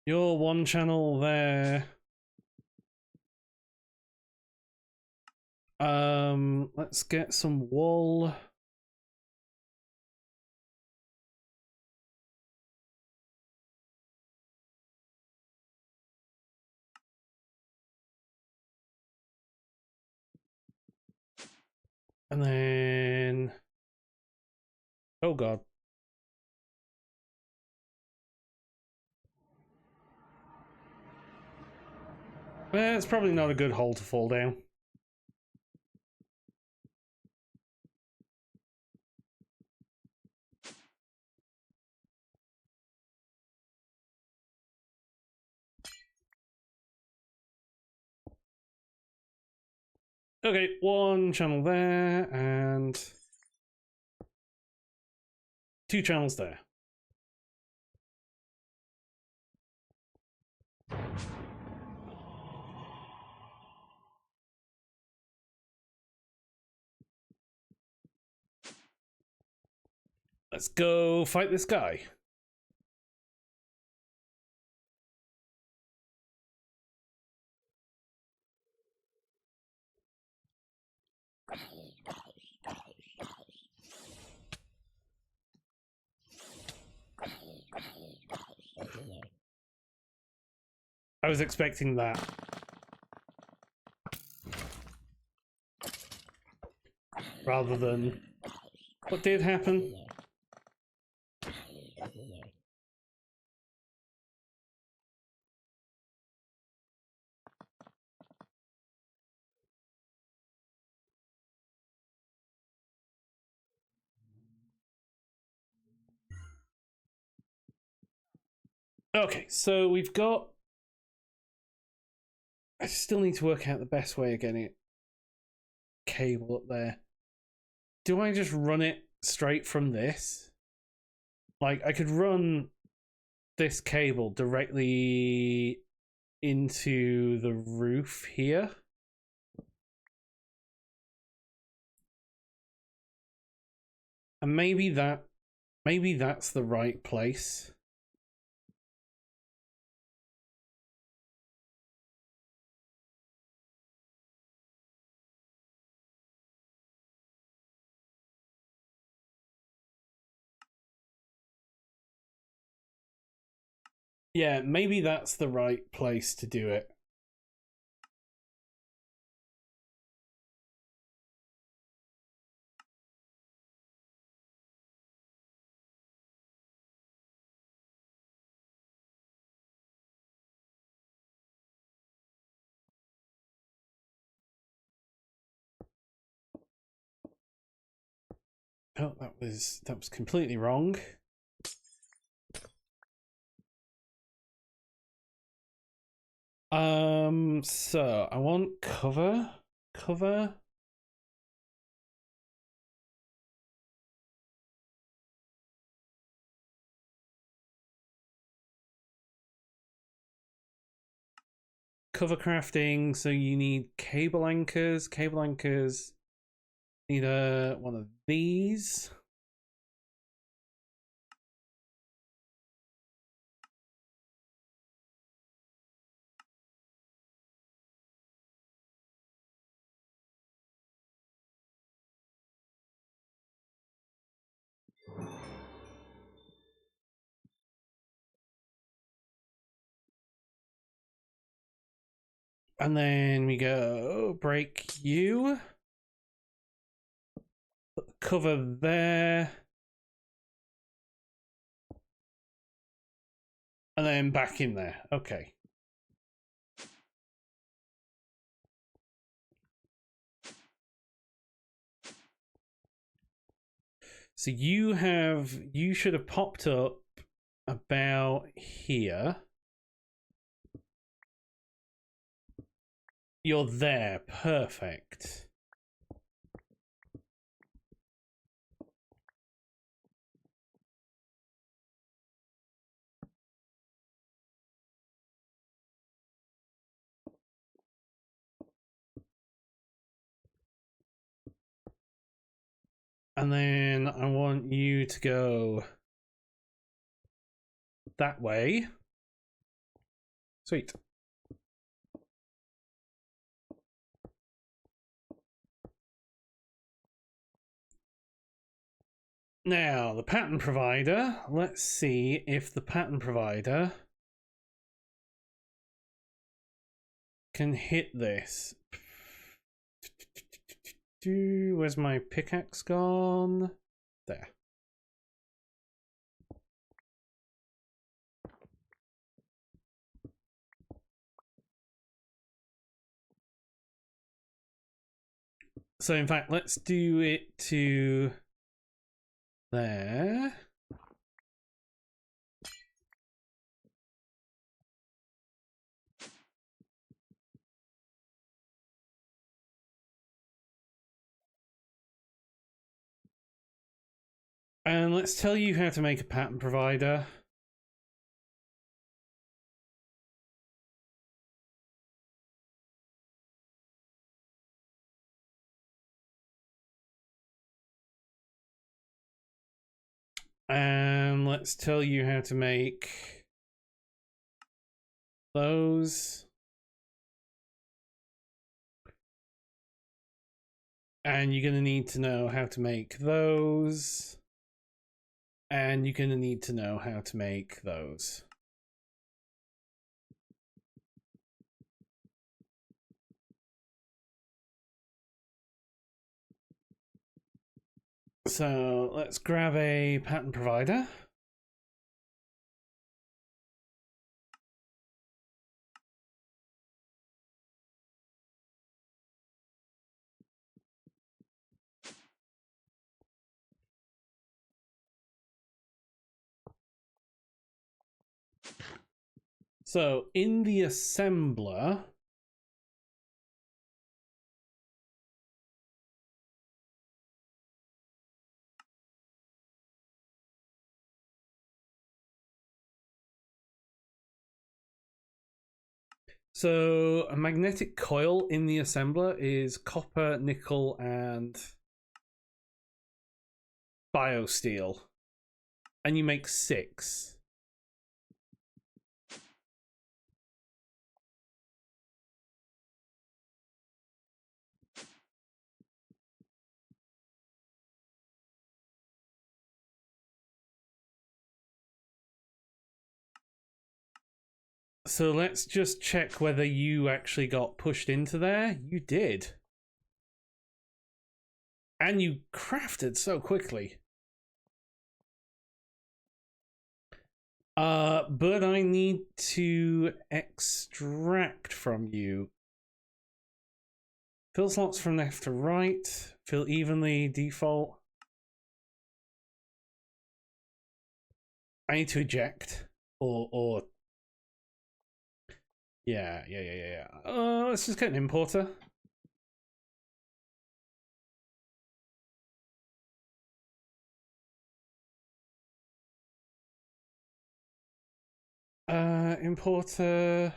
You're 1 channel there. Let's get some wool. And then... Oh god. It's probably not a good hole to fall down. Okay, 1 channel there, and 2 channels there. Let's go fight this guy. I was expecting that. Rather than what did happen. Okay, so we've got... I still need to work out the best way of getting it cable up there. Do I just run it straight from this? Like, I could run this cable directly into the roof here. And maybe that's the right place. Yeah, maybe that's the right place to do it. Oh, that was completely wrong. So I want cover. Cover crafting, so you need cable anchors. Cable anchors need one of these. And then we go break you. Put the cover there. And then back in there. Okay. So you should have popped up about here. You're there. Perfect. And then I want you to go that way. Sweet. Now, the pattern provider. Let's see if the pattern provider can hit this. Where's my pickaxe gone? There. So in fact, let's do it to there. And let's tell you how to make a pattern provider. And let's tell you how to make those. And you're going to need to know how to make those. And you're going to need to know how to make those. So let's grab a pattern provider. So in the assembler, so a magnetic coil in the assembler is copper, nickel, and biosteel. And you make 6. So let's just check whether you actually got pushed into there. You did. And you crafted so quickly. But I need to extract from you. Fill slots from left to right. Fill evenly, default. I need to eject. Or yeah. Let's just get an importer. Importer.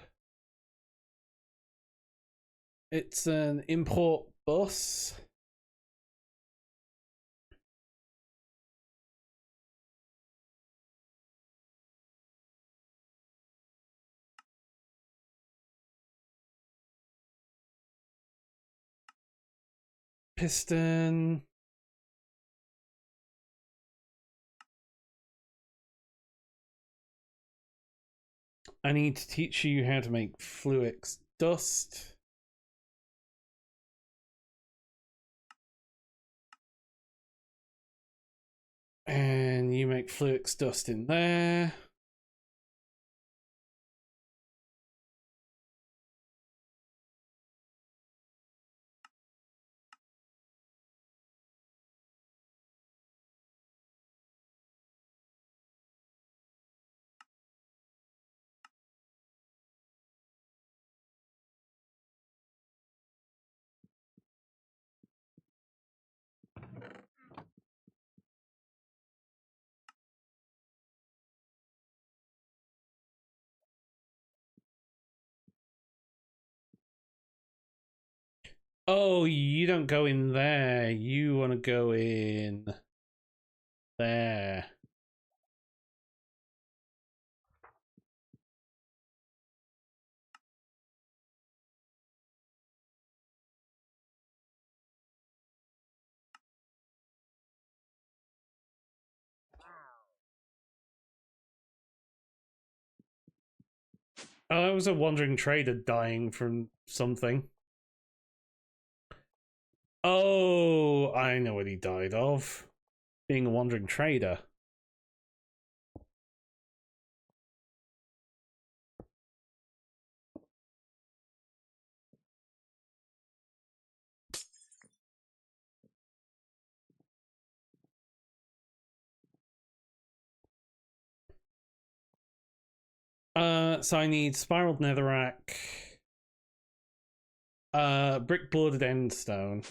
It's an import bus. Piston. I need to teach you how to make Fluix dust. And you make Fluix dust in there. Oh, you don't go in there. You want to go in there. Oh, that was a wandering trader dying from something. Oh, I know what he died of. Being a wandering trader. So I need spiraled netherrack, brick bordered endstone.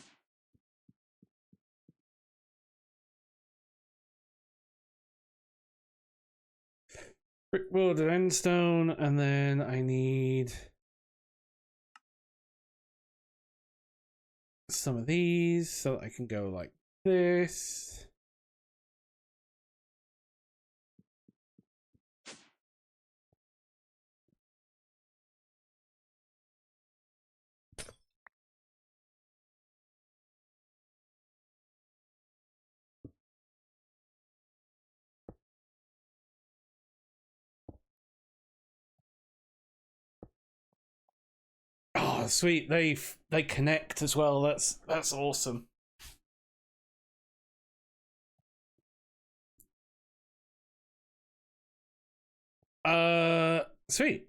Brick bordered endstone, and then I need some of these so that I can go like this. Oh, sweet! They connect as well. That's awesome. Sweet.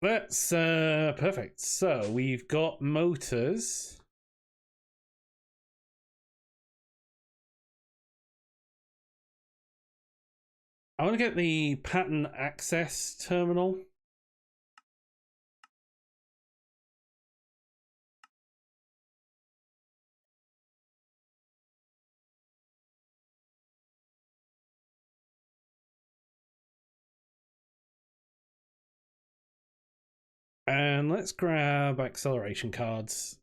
That's perfect. So we've got motors. I want to get the pattern access terminal. And let's grab acceleration cards.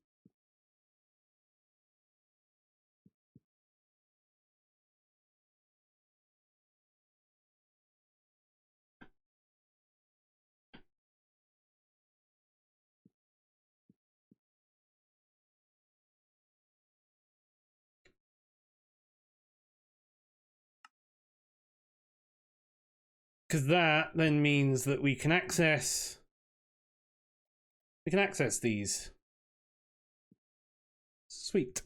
Because that then means that we can access these. Sweet.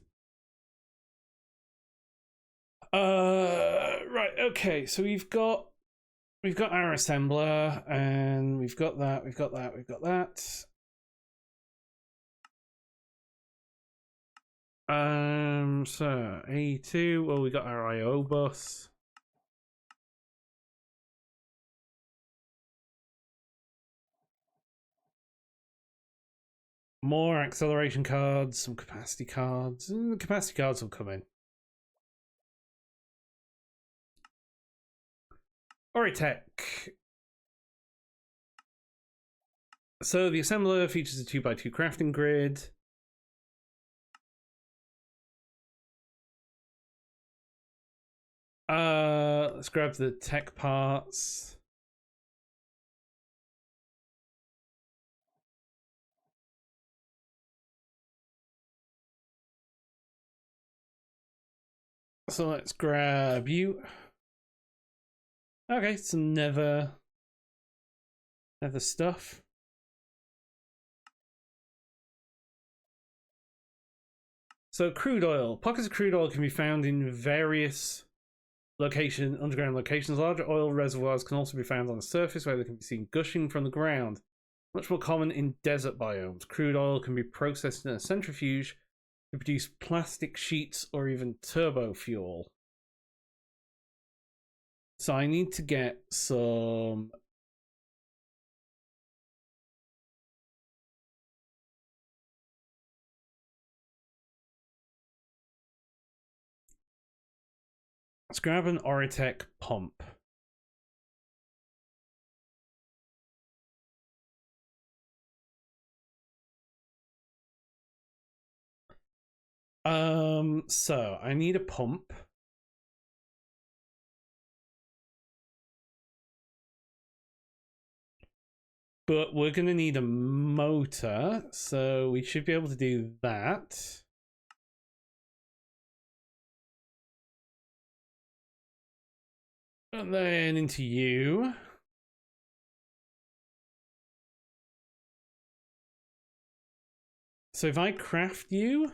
Right, okay, so we've got our assembler, and we've got that. So A2, well, we got our IO bus. More acceleration cards, some capacity cards. The capacity cards will come in. Alright, tech. So the assembler features a 2x2 crafting grid. Let's grab the tech parts. So let's grab you. Okay, some nether stuff. So crude oil. Pockets of crude oil can be found in various underground locations. Larger oil reservoirs can also be found on the surface where they can be seen gushing from the ground. Much more common in desert biomes. Crude oil can be processed in a centrifuge to produce plastic sheets or even turbo fuel. So I need to get some... Let's grab an Oritech pump. So I need a pump. But we're going to need a motor, so we should be able to do that. And then into you. So if I craft you...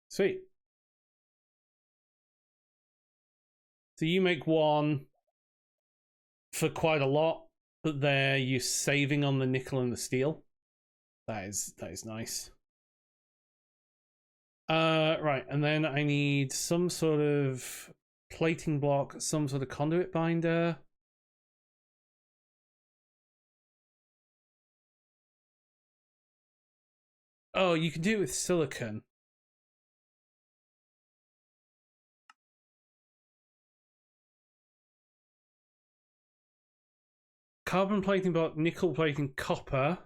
Sweet. So you make one for quite a lot, but there you're saving on the nickel and the steel. That is nice. Right, and then I need some sort of plating block, some sort of conduit binder. Oh, you can do it with silicon. Carbon plating block, nickel plating, copper.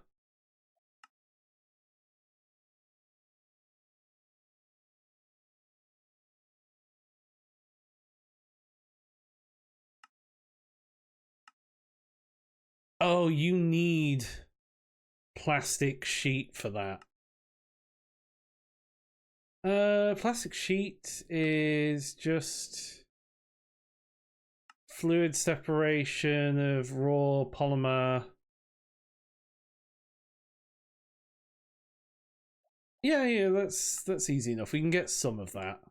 Oh, you need plastic sheet for that. Plastic sheet is just fluid separation of raw polymer. Yeah, that's easy enough. We can get some of that.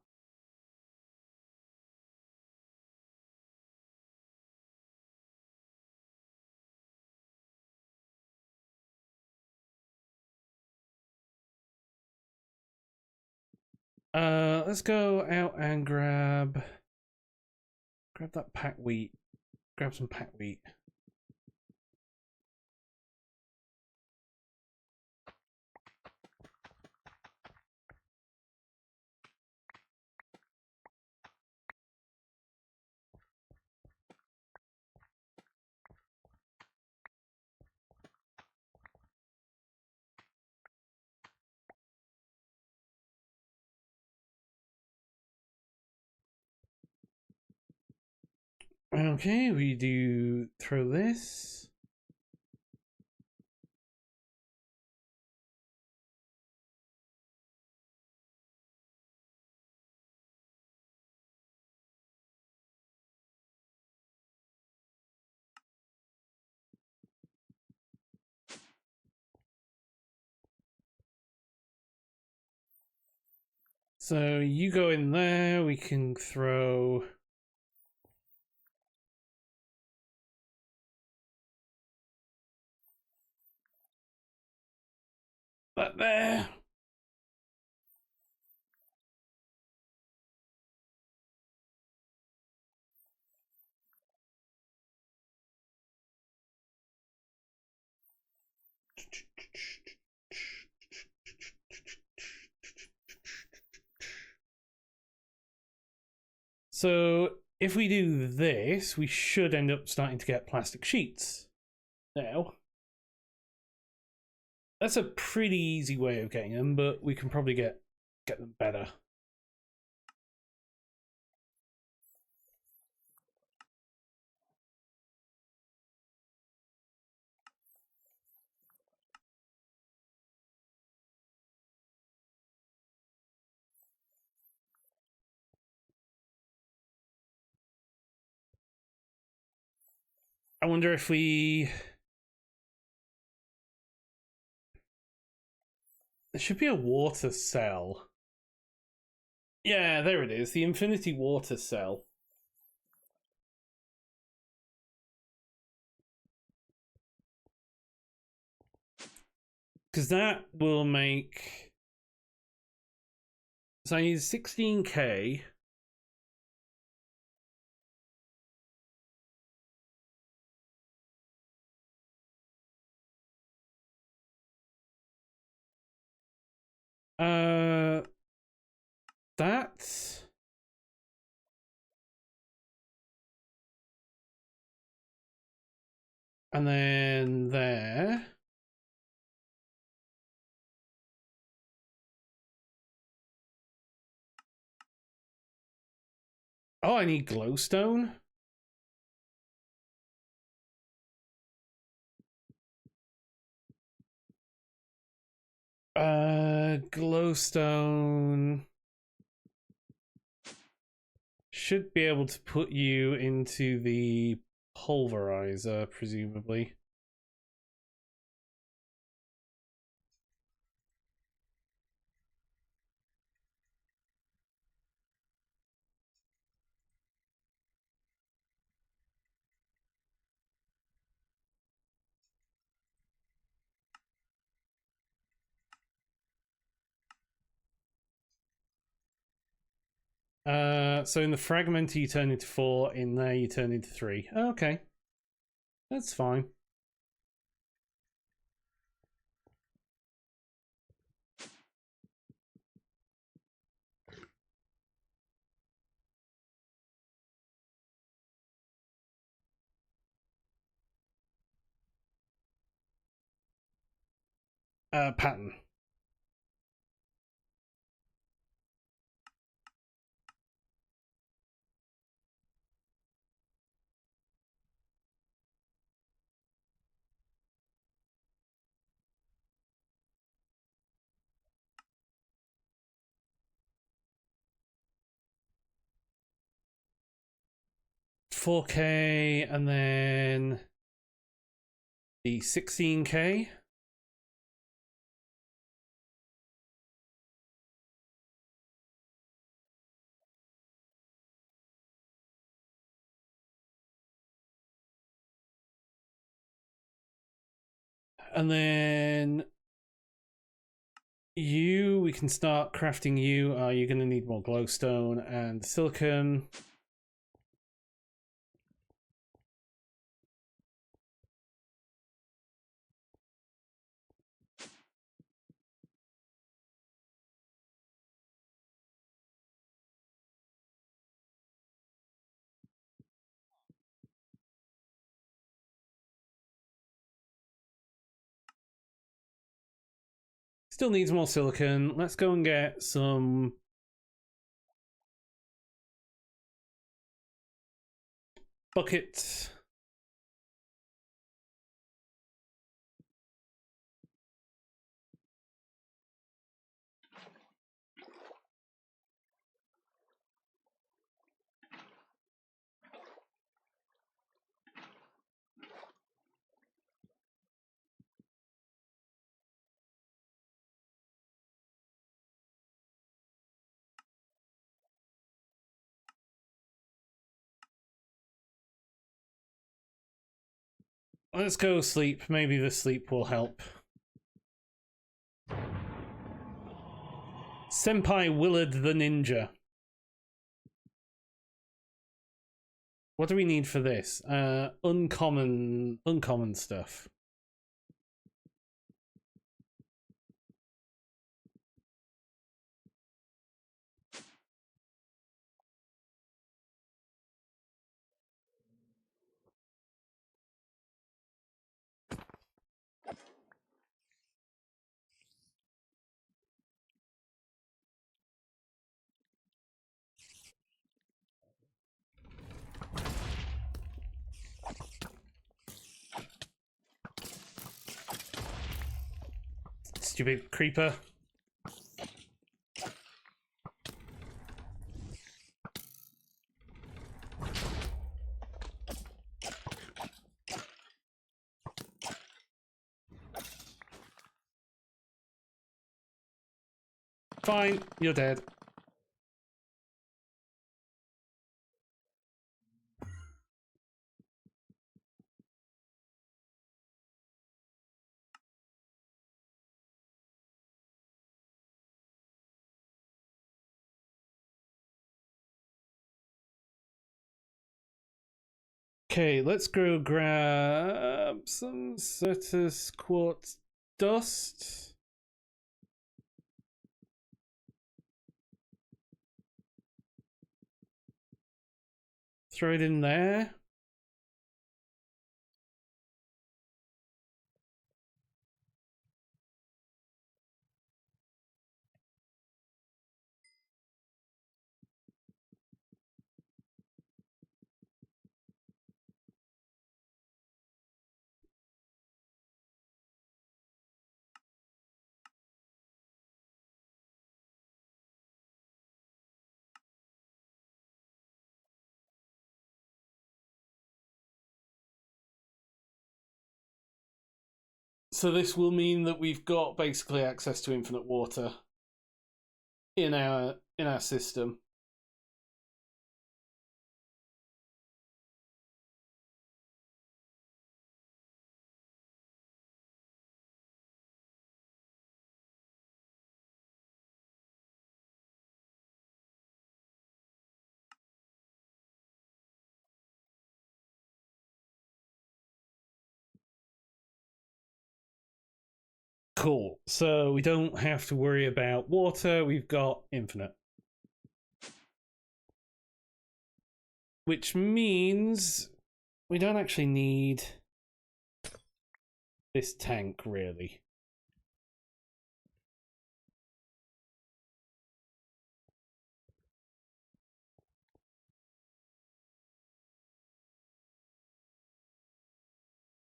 Let's go out and grab that pack wheat. Grab some pack wheat. Okay, we do throw this. So you go in there, we can throw that there. So if we do this, we should end up starting to get plastic sheets. Now, that's a pretty easy way of getting them, but we can probably get them better. I wonder if we... There should be a water cell. Yeah, there it is. The infinity water cell. Because that will make... So I need 16k. That... And then there. Oh, I need glowstone? Glowstone... Should be able to put you into the pulverizer, presumably. So in the fragmenter you turn into 4, in there you turn into 3. Okay. That's fine. Pattern. $4K and then the 16K. And then you, we can start crafting you. You're going to need more glowstone and silicon. Still needs more silicon. Let's go and get some buckets. Let's go sleep. Maybe the sleep will help. Senpai Willard the Ninja. What do we need for this? Uncommon stuff. Stupid creeper. Fine, you're dead. Okay, let's go grab some Certus quartz dust. Throw it in there. So this will mean that we've got basically access to infinite water in our system. Cool. So we don't have to worry about water. We've got infinite. Which means we don't actually need this tank, really.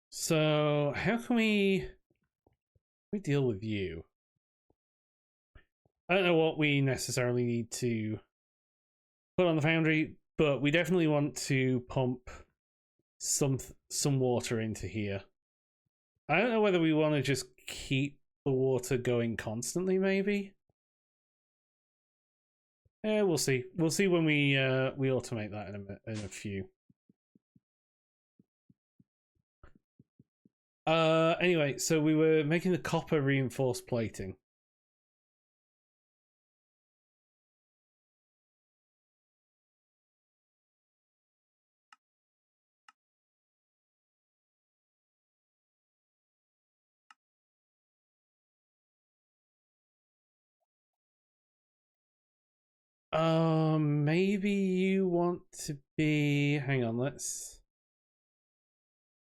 So how can we deal with you? I don't know what we necessarily need to put on the foundry, but we definitely want to pump some water into here. I don't know whether we want to just keep the water going constantly, maybe. Yeah, we'll see. We'll see when we automate that in a few. Anyway, so we were making the copper reinforced plating. Maybe you want to be. Hang on, let's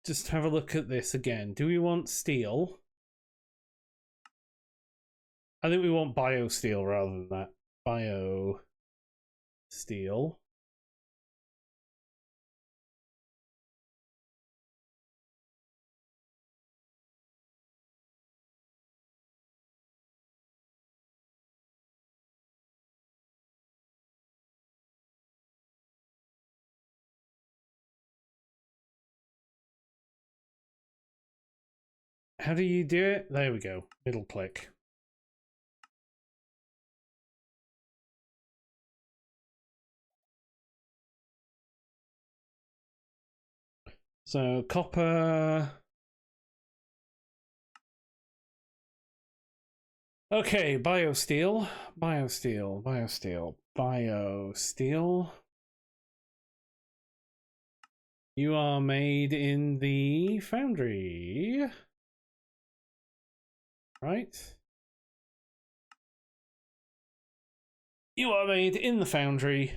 just have a look at this again. Do we want steel? I think we want bio steel rather than that. Bio steel. How do you do it? There we go. Middle click. So copper. Okay, biosteel. Biosteel. Biosteel. Biosteel. You are made in the foundry. Right? You are made in the foundry.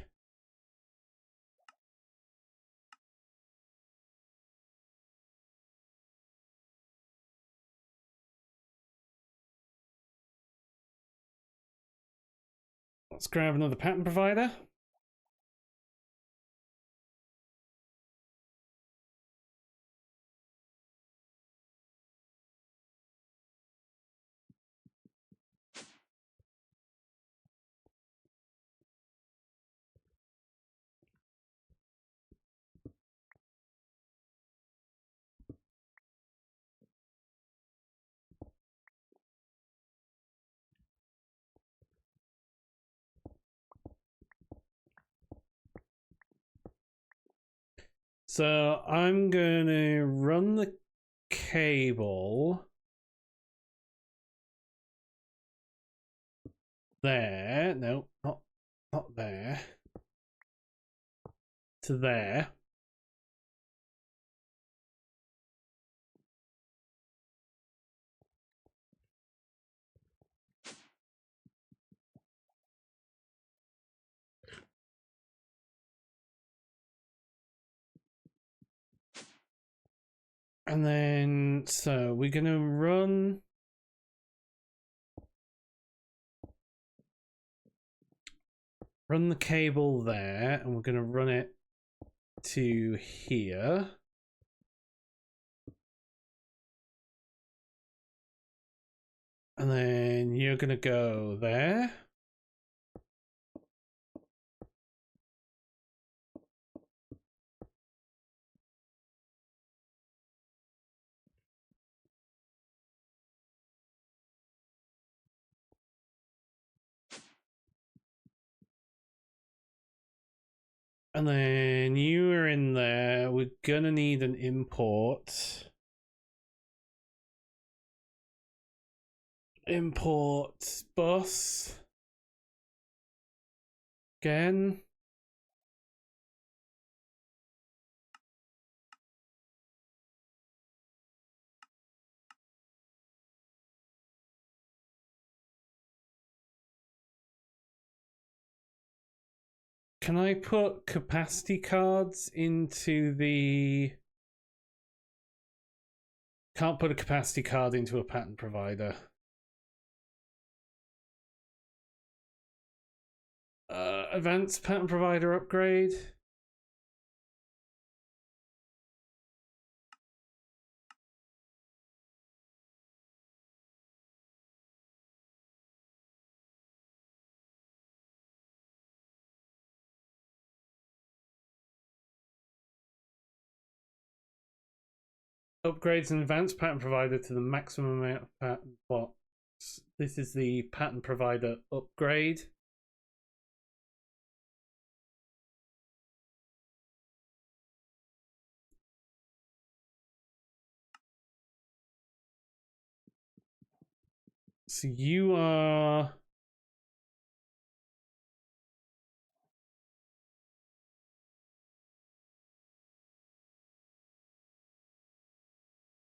Let's grab another pattern provider. So I'm gonna run the cable there. No, not there. To there. And then, so we're gonna run the cable there, and we're gonna run it to here. And then you're gonna go there. And then you are in there. We're gonna need an import. Import bus. Again. Can I put capacity cards into the... Can't put a capacity card into a pattern provider. Advanced pattern provider upgrade. Upgrades an advanced pattern provider to the maximum amount of pattern blocks. This is the pattern provider upgrade. So you are...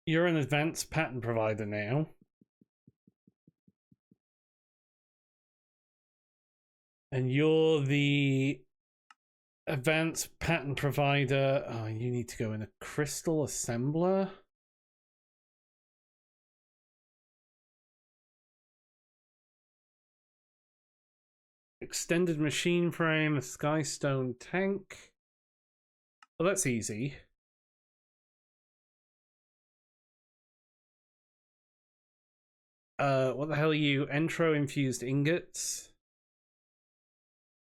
You're an advanced pattern provider now. And you're the advanced pattern provider. Oh, you need to go in a crystal assembler. Extended machine frame, a skystone tank. Well, that's easy. What the hell are you? Entro infused ingots.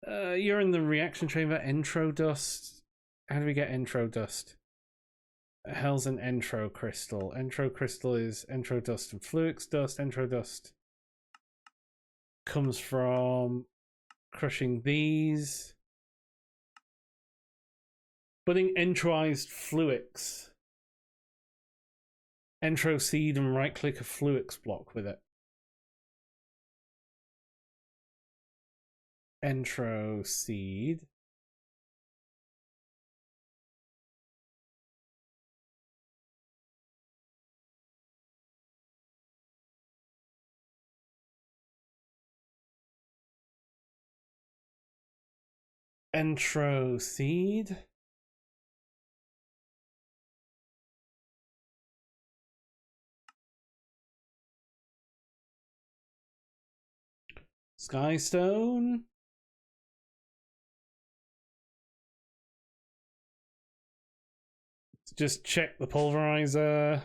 You're in the reaction chamber. Entro dust. How do we get entro dust? The hell's an entro crystal? Entro crystal is entro dust and fluix dust. Entro dust comes from crushing these. Putting entroized fluix. Entro seed and right click a fluix block with it. Entro seed. Entro seed. Skystone. Just check the pulverizer.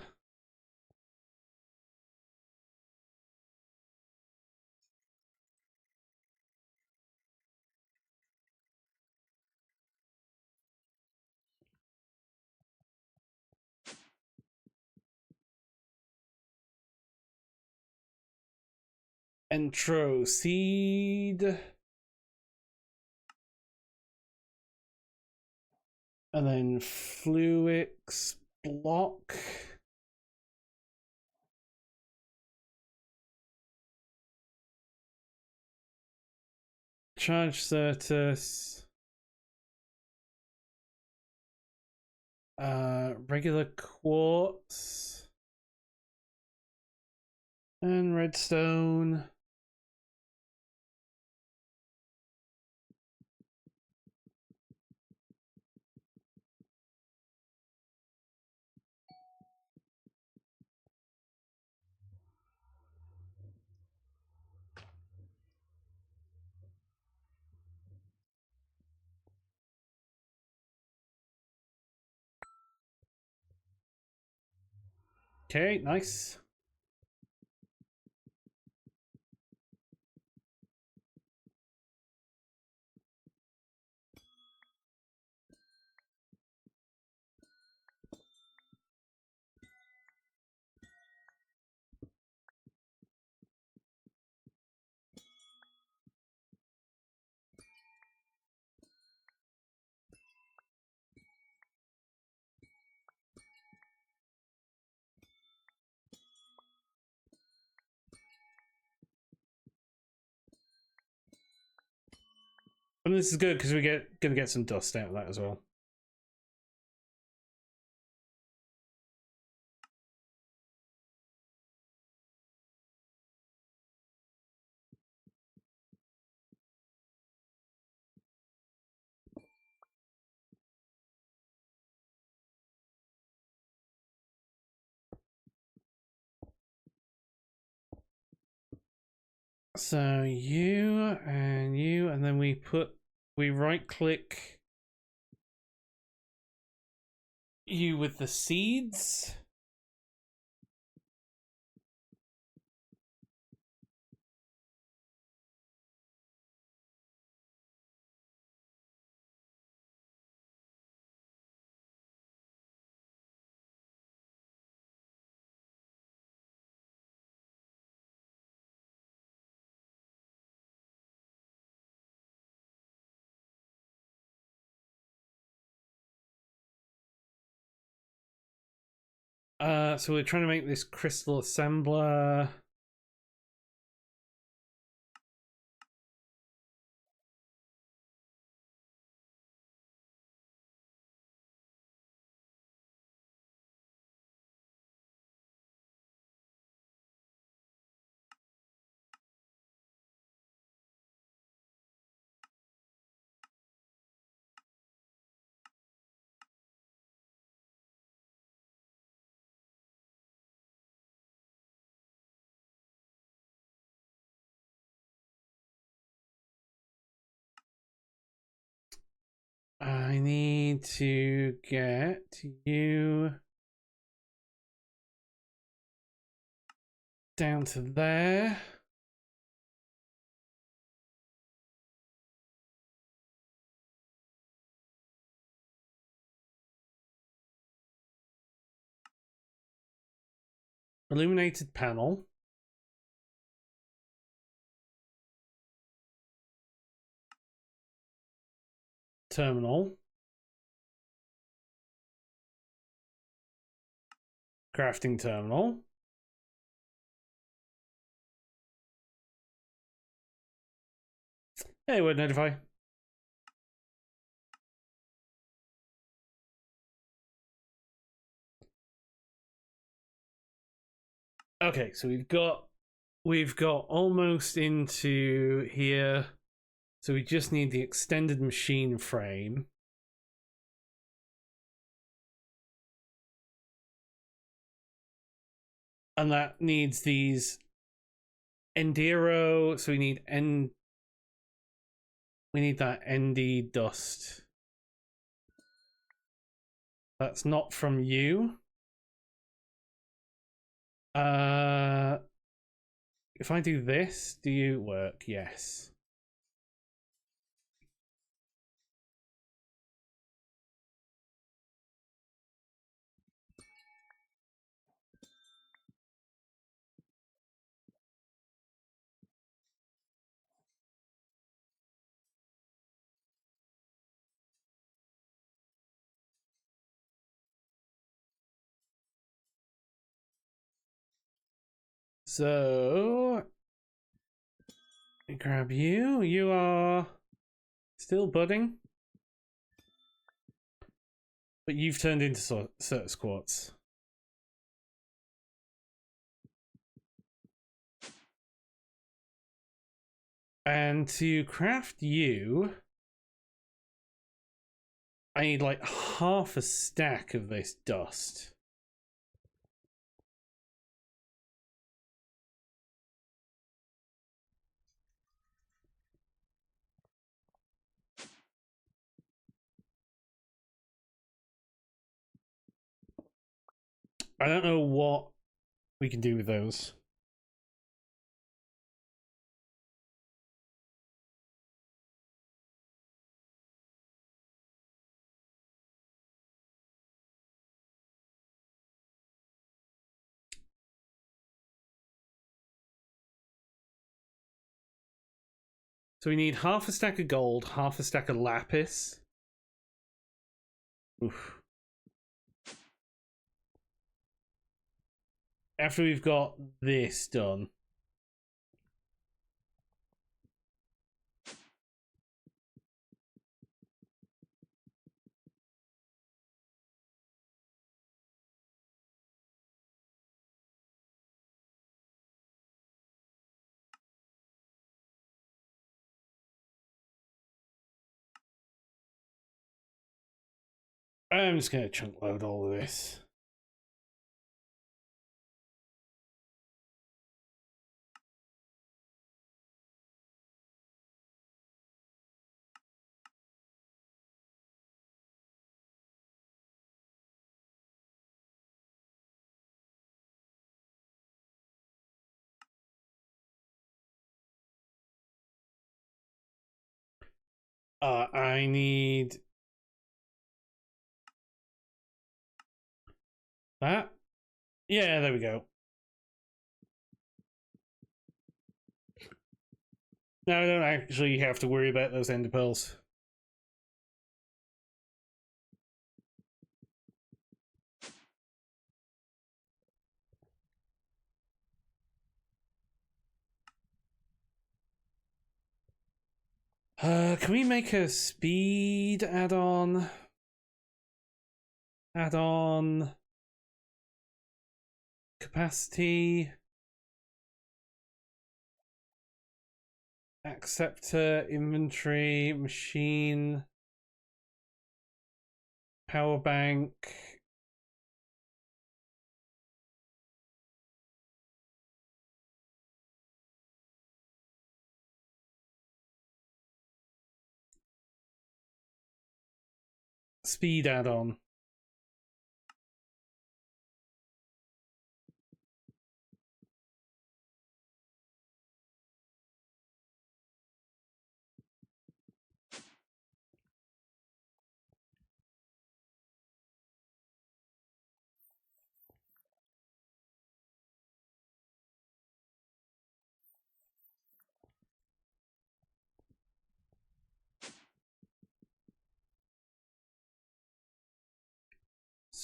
Entro seed. And then Fluix block. Charge Certus. Regular quartz. And redstone. Okay, nice. And this is good because we're gonna get some dust out of that as well. So you, and then we right click you with the seeds. So we're trying to make this crystal assembler. I need to get you down to there. Illuminated panel. Terminal. Crafting terminal. Hey, word notify. Okay, so we've got almost into here. So we just need the extended machine frame. And that needs these Endero, so we need that ND dust. That's not from you. If I do this, do you work? Yes. So, grab you. You are still budding, but you've turned into Certus Quartz. And to craft you, I need like half a stack of this dust. I don't know what we can do with those. So we need half a stack of gold, half a stack of lapis. Oof. After we've got this done. I'm just going to chunk load all of this. I need that. Yeah, there we go. Now I don't actually have to worry about those ender pearls. Can we make a speed add-on? Add-on capacity, acceptor, inventory, machine, power bank. Speed add-on.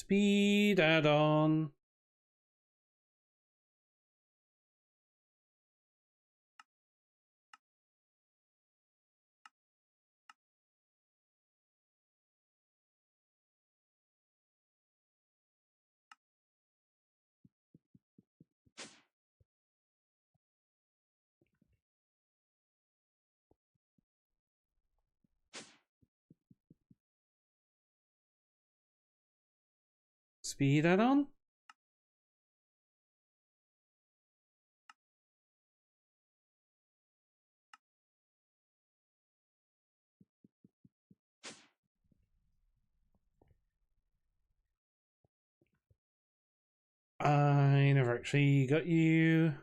Speed add-on. Speed add-on? I never actually got you.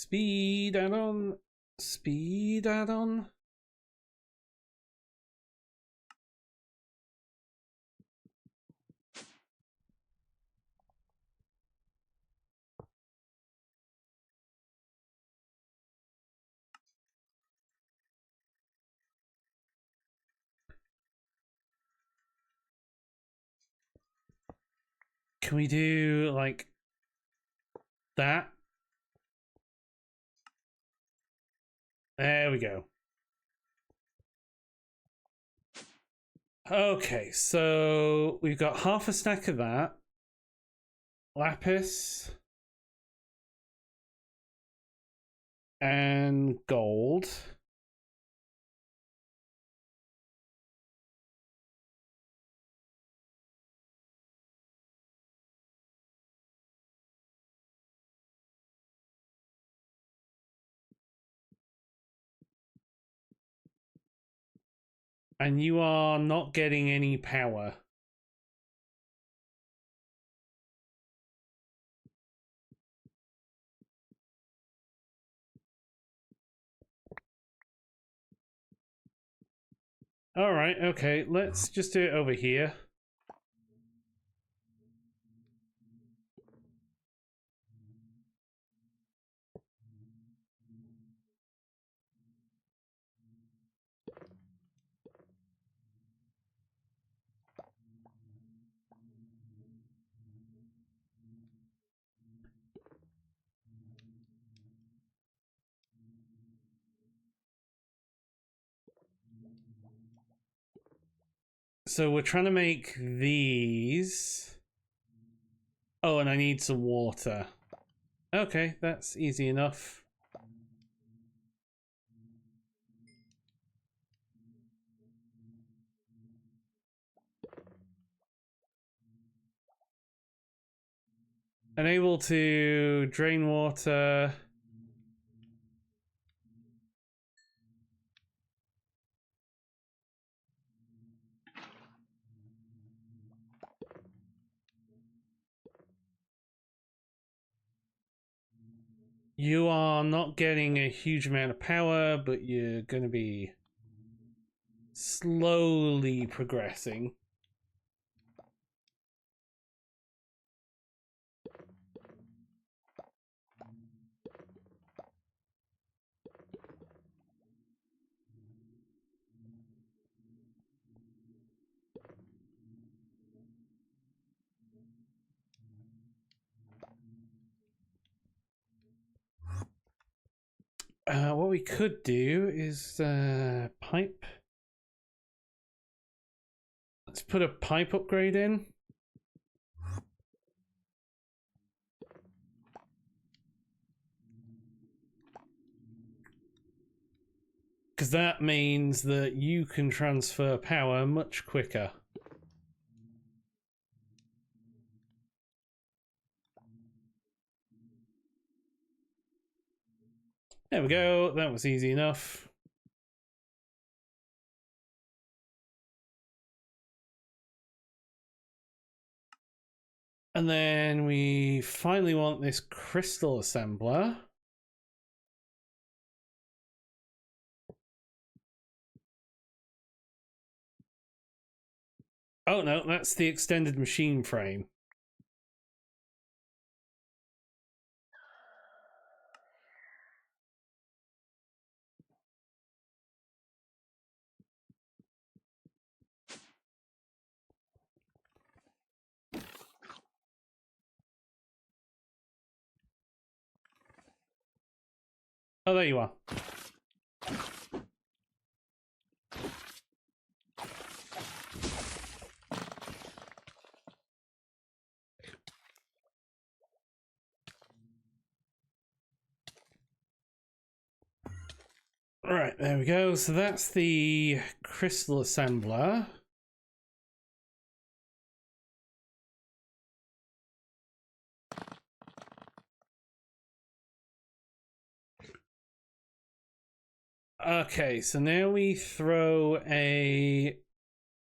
speed add-on. Speed add-on. Can we do like that? There we go. Okay, so we've got half a stack of that. Lapis. And gold. And you are not getting any power. All right, okay, let's just do it over here. So we're trying to make these. Oh, and I need some water. Okay, that's easy enough. Unable to drain water. You are not getting a huge amount of power, but you're going to be slowly progressing. What we could do is pipe. Let's put a pipe upgrade in. Because that means that you can transfer power much quicker. There we go, that was easy enough. And then we finally want this crystal assembler. Oh no, that's the extended machine frame. Oh, there you are. Right, there we go. So that's the crystal assembler. Okay, so now we throw a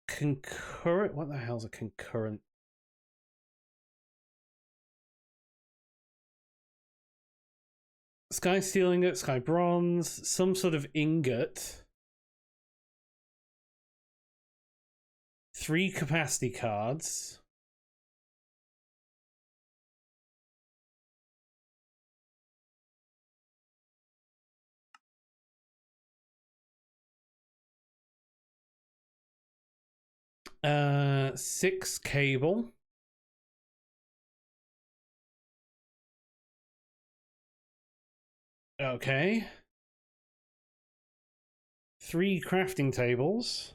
concurrent. What the hell's a concurrent? Sky steel ingot, sky bronze, some sort of ingot. 3 capacity cards. Six cable. Okay. 3 crafting tables.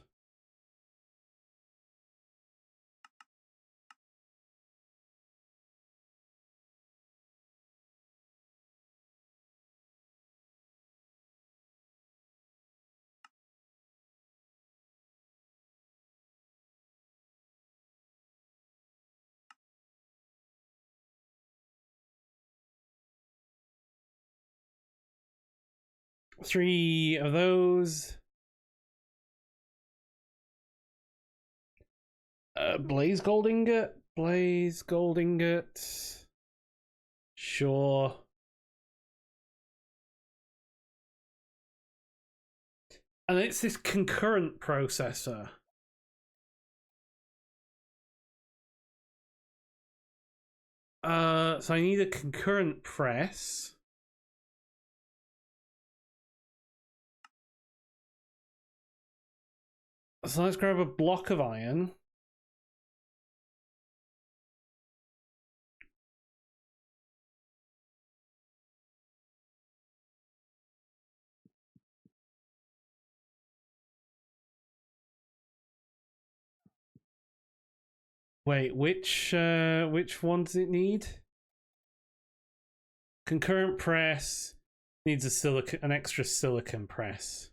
Three of those. Blaze gold ingot. Blaze gold ingot. Sure. And it's this concurrent processor. So I need a concurrent press. So let's grab a block of iron. Wait, which one does it need? Concurrent press needs an extra silicon press.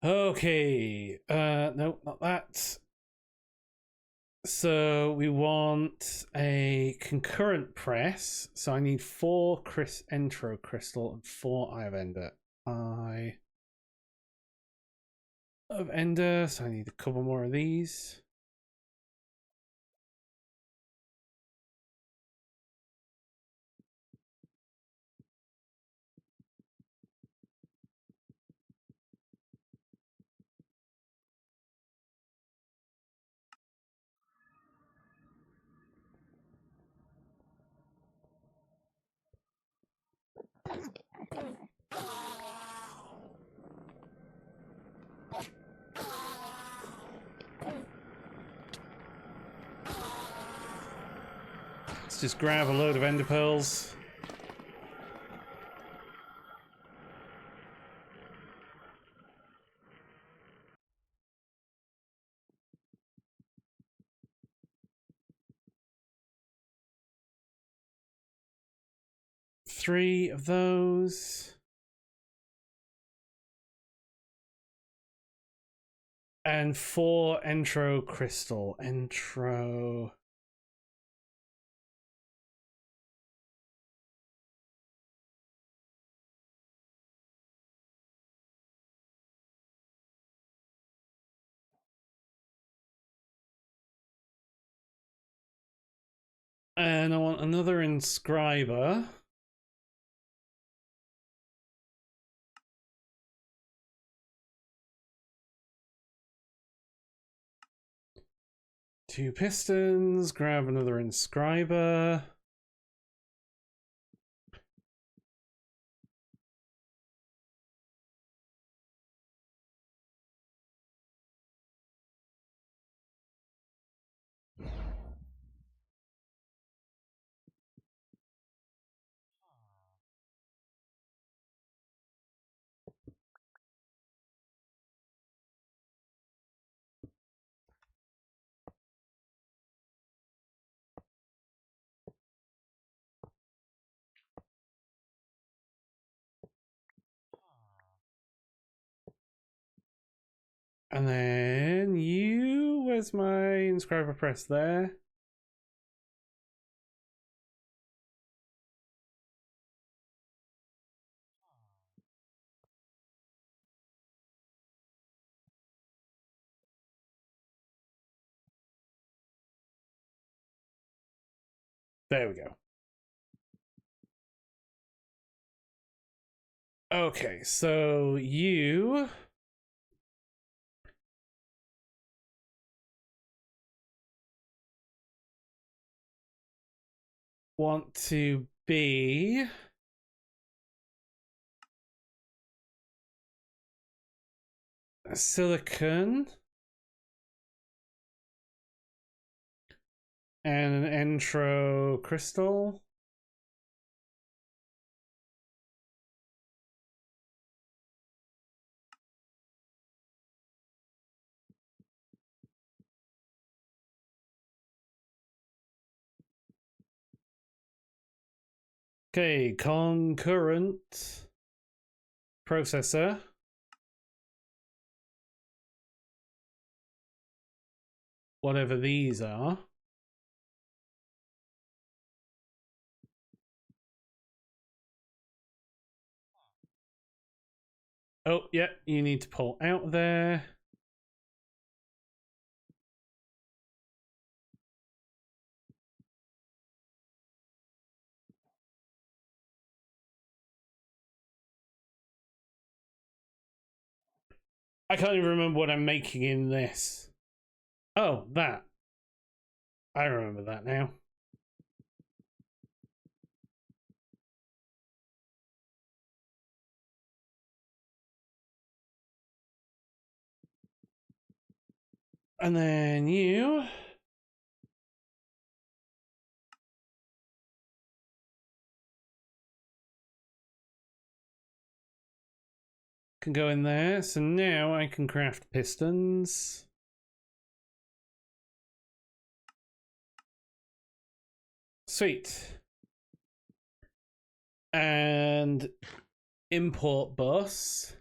Okay, no, not that. So we want a concurrent press. So I need 4 Entro Crystal and 4 Eye of Ender. Eye of Ender, so I need a couple more of these. Let's just grab a load of Ender Pearls. Three of those. And 4 Entro Crystal. Entro. And I want another inscriber. Two pistons, grab another inscriber. And then you, where's my inscriber press there? There we go. Okay, so you want to be a silicon and an intro crystal. Okay, concurrent processor. Whatever these are. Oh, yeah, you need to pull out there. I can't even remember what I'm making in this. Oh, that. I remember that now. And then you can go in there. So now I can craft pistons. Sweet. And import bus.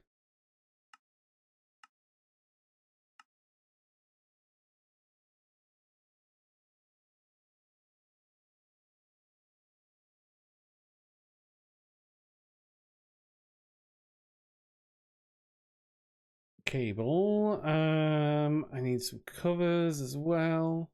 Cable. I need some covers as well.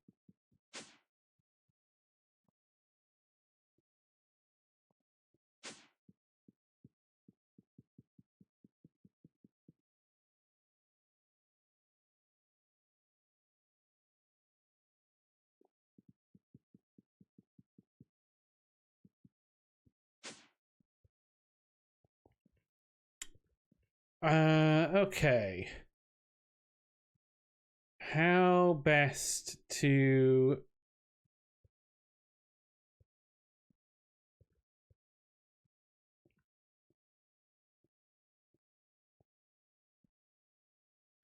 Okay. How best to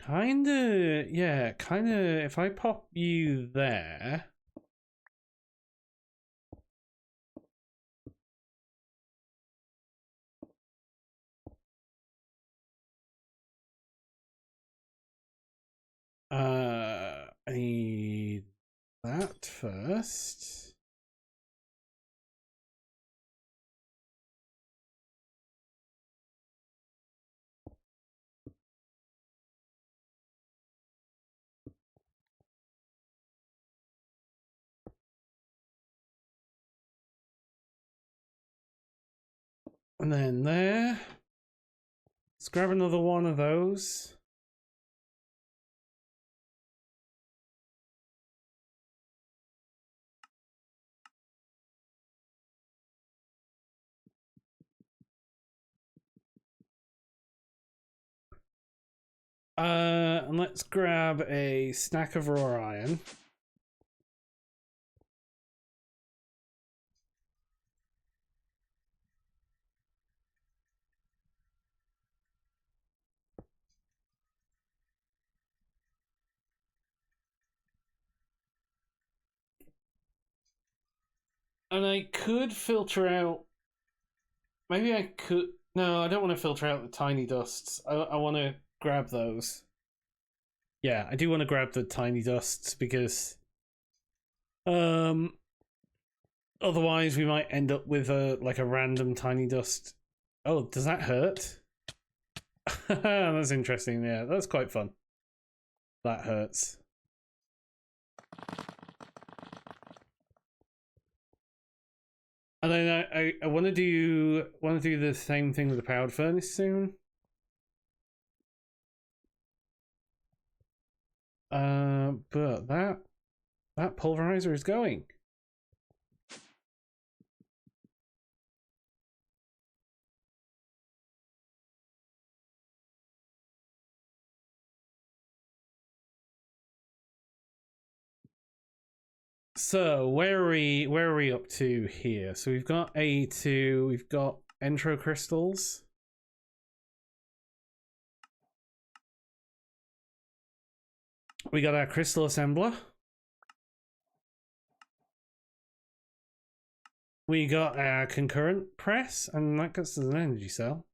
kinda, yeah, kinda, if I pop you there. I need that first. And then there. Let's grab another one of those. And let's grab a stack of raw iron. And I could filter out. Maybe I could. No, I don't want to filter out the tiny dusts. I want to grab those. Yeah, I do want to grab the tiny dusts because otherwise we might end up with a like a random tiny dust. Oh, does that hurt? That's interesting. Yeah, that's quite fun. That hurts. And then I want to do the same thing with the powered furnace soon. But that pulverizer is going. So where are we up to here? So we've got A2, we've got entro crystals. We got our crystal assembler. We got our concurrent press, and that gets us an energy cell.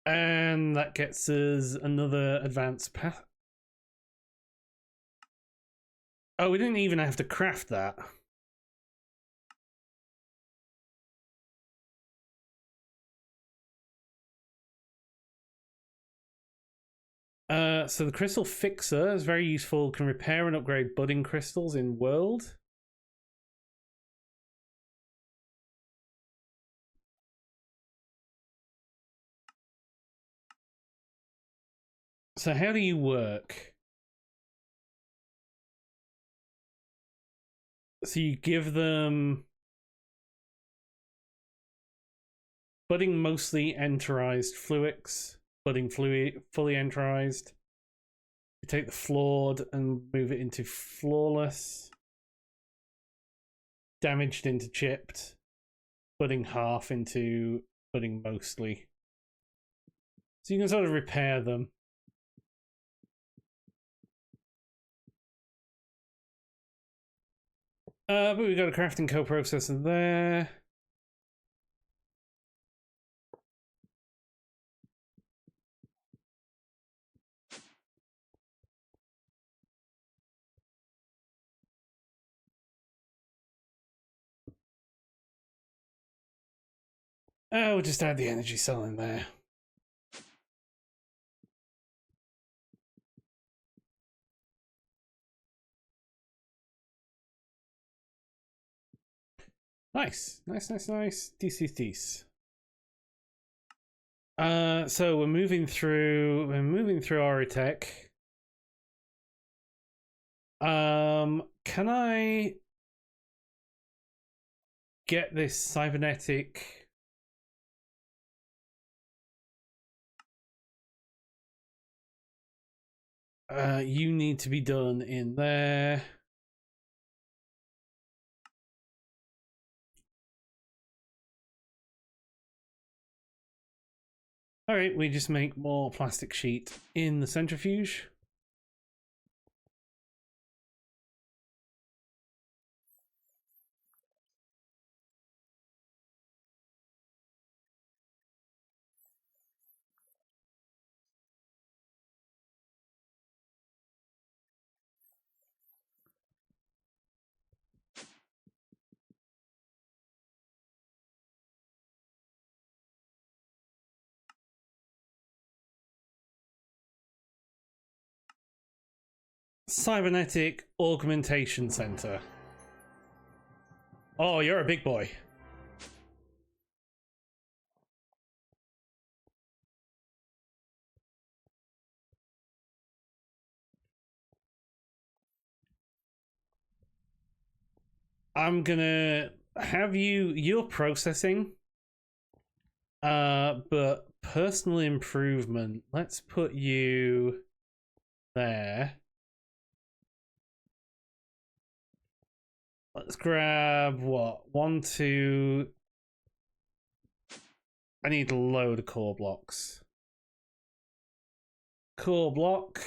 And that gets us another advanced path. Oh, we didn't even have to craft that. So the crystal fixer is very useful. Can repair and upgrade budding crystals in world. So how do you work? So you give them budding mostly enterized fluix, budding fully enterized. You take the flawed and move it into flawless. Damaged into chipped. Budding half into budding mostly. So you can sort of repair them. But we've got a crafting coprocessor there. We'll just add the energy cell in there. Nice. Decent. So we're moving through Auritech. Can I get this cybernetic? You need to be done in there. Alright, we just make more plastic sheet in the centrifuge. Cybernetic Augmentation Center. Oh, you're a big boy. I'm gonna have you're processing. But personal improvement, let's put you there. Let's grab what? 1, 2. I need a load of core blocks. Core block.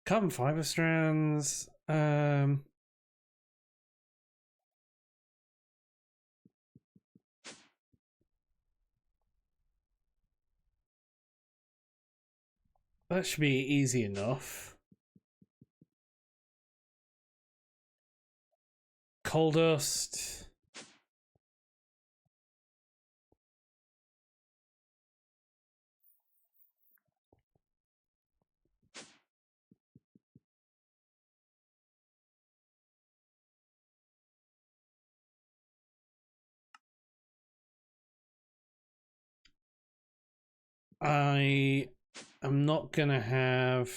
Carbon fiber strands. that should be easy enough. Coal dust. I am not gonna have.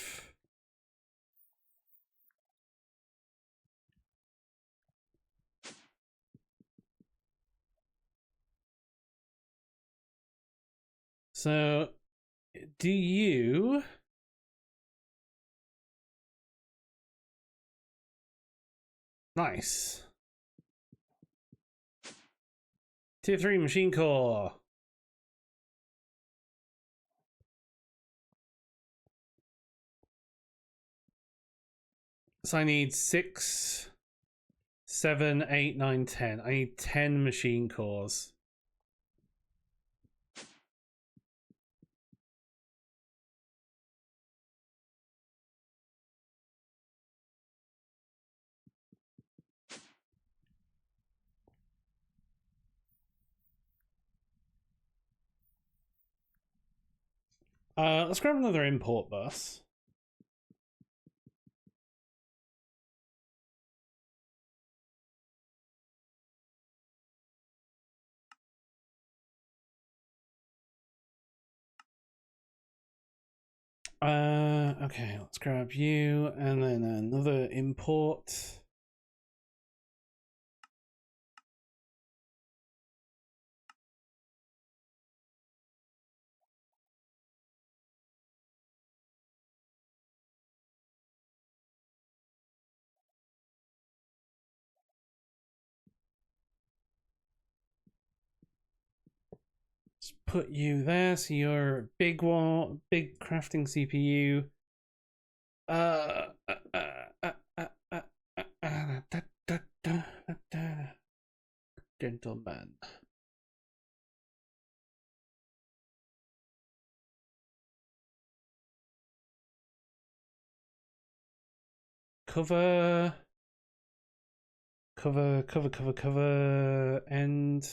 So, do you? Nice. Tier 3 machine core. So I need 6, 7, 8, 9, 10. I need 10 machine cores. Let's grab another import bus. Okay, let's grab you and then another import. Let's put you there, so you're a big one, big crafting CPU. Gentleman. Cover, end.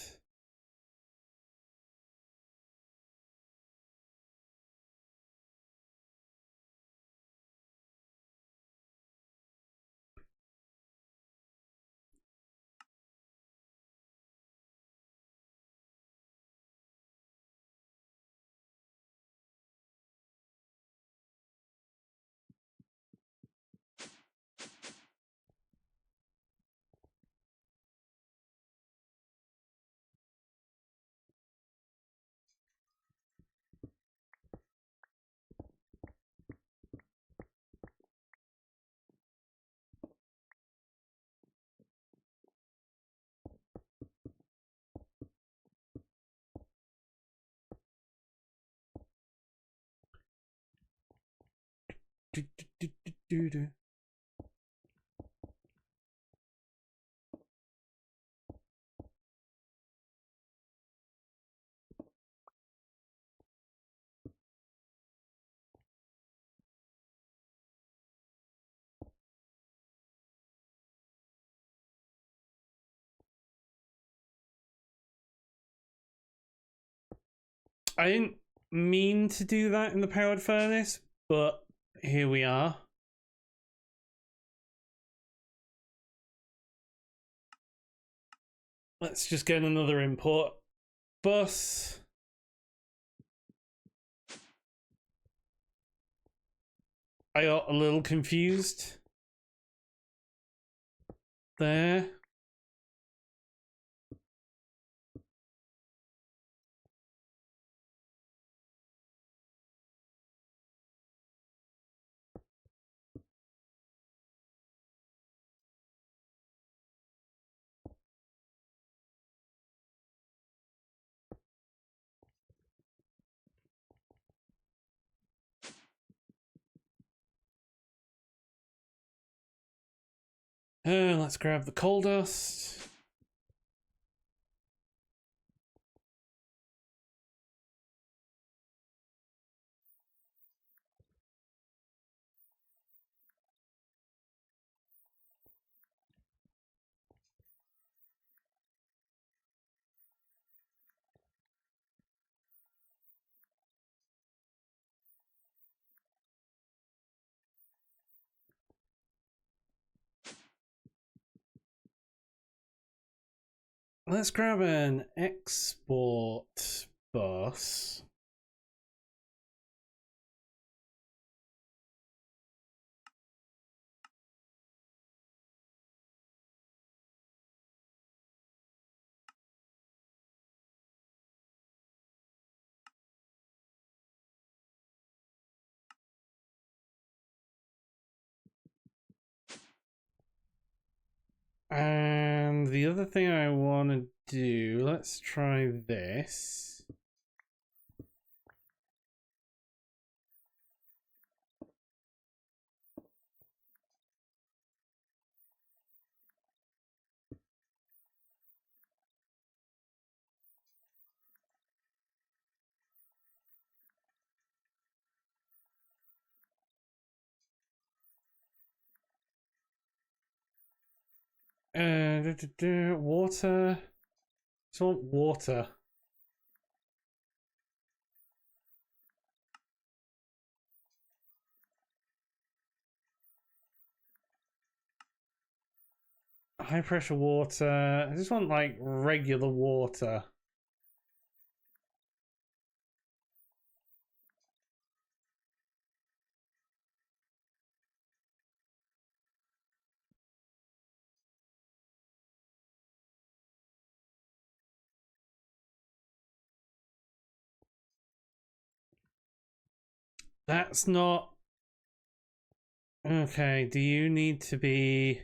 I didn't mean to do that in the powered furnace, but here we are. Let's just get another import bus. I got a little confused there. Let's grab the coal dust. let's grab an export bus. And the other thing I want to do, let's try this. Water. Just want water. High pressure water. I just want like regular water. That's not okay. Do you need to be?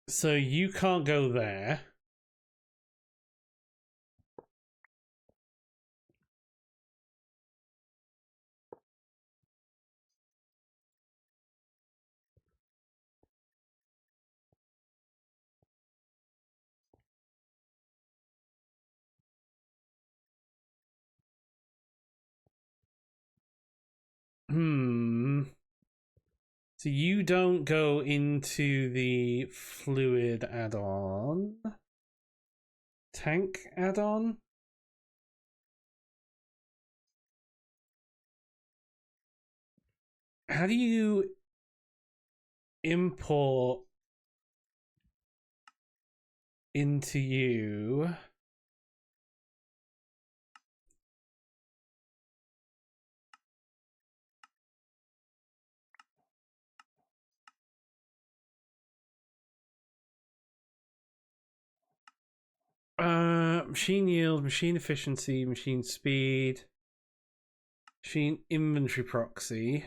So you can't go there. Hmm. So you don't go into the fluid add-on. Tank add-on? How do you import into you? Machine yield, machine efficiency, machine speed, machine inventory proxy,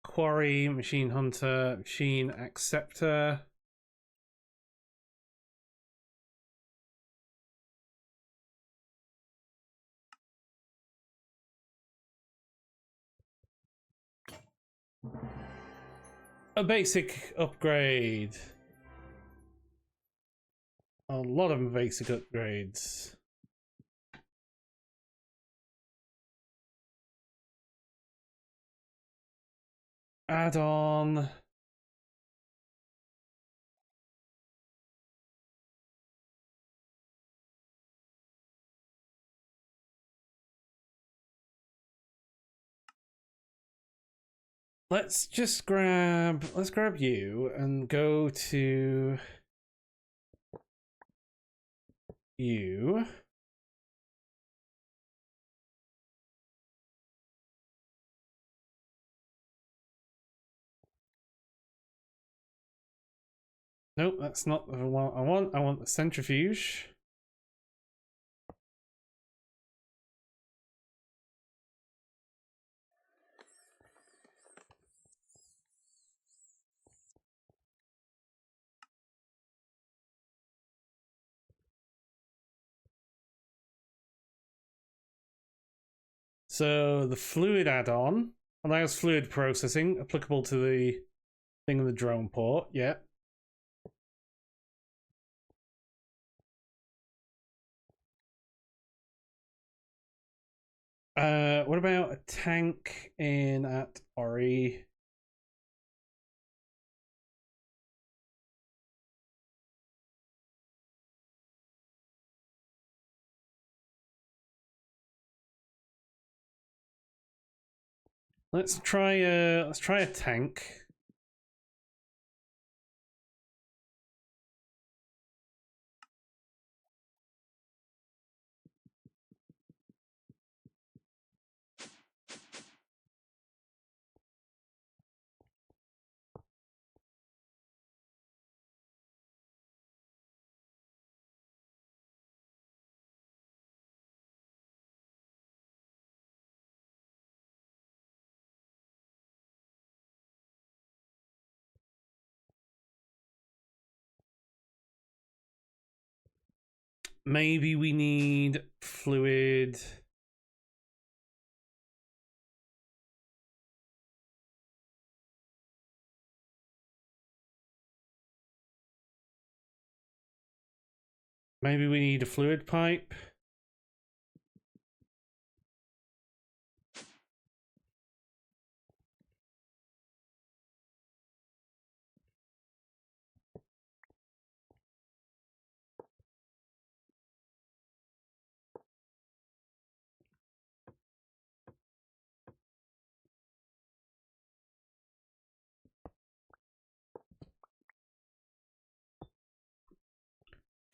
quarry, machine hunter, machine acceptor. A basic upgrade. A lot of basic upgrades. Add-on. Let's grab you and go to you. Nope, that's not the one I want. I want the centrifuge. So the fluid add-on allows fluid processing, applicable to the thing in the drone port. Yeah. What about a tank in at Ori? Let's try a tank. Maybe we need fluid. Maybe we need a fluid pipe.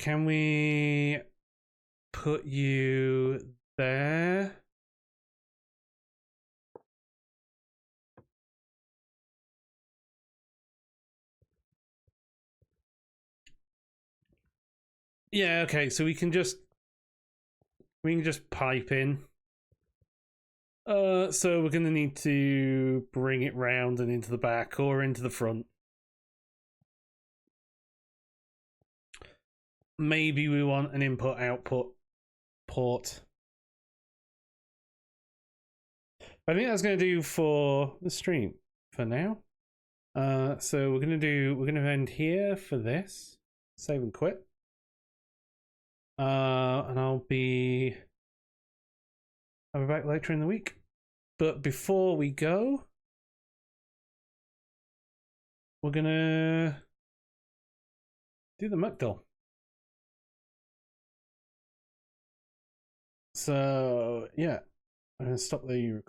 Can we put you there? Yeah, okay, so we can just pipe in. So we're gonna need to bring it round and into the back or into the front. Maybe we want an input-output port. I think that's going to do for the stream for now. So we're gonna end here for this. Save and quit. And I'll be back later in the week. But before we go, we're gonna do the McDill. So yeah, I'm gonna stop the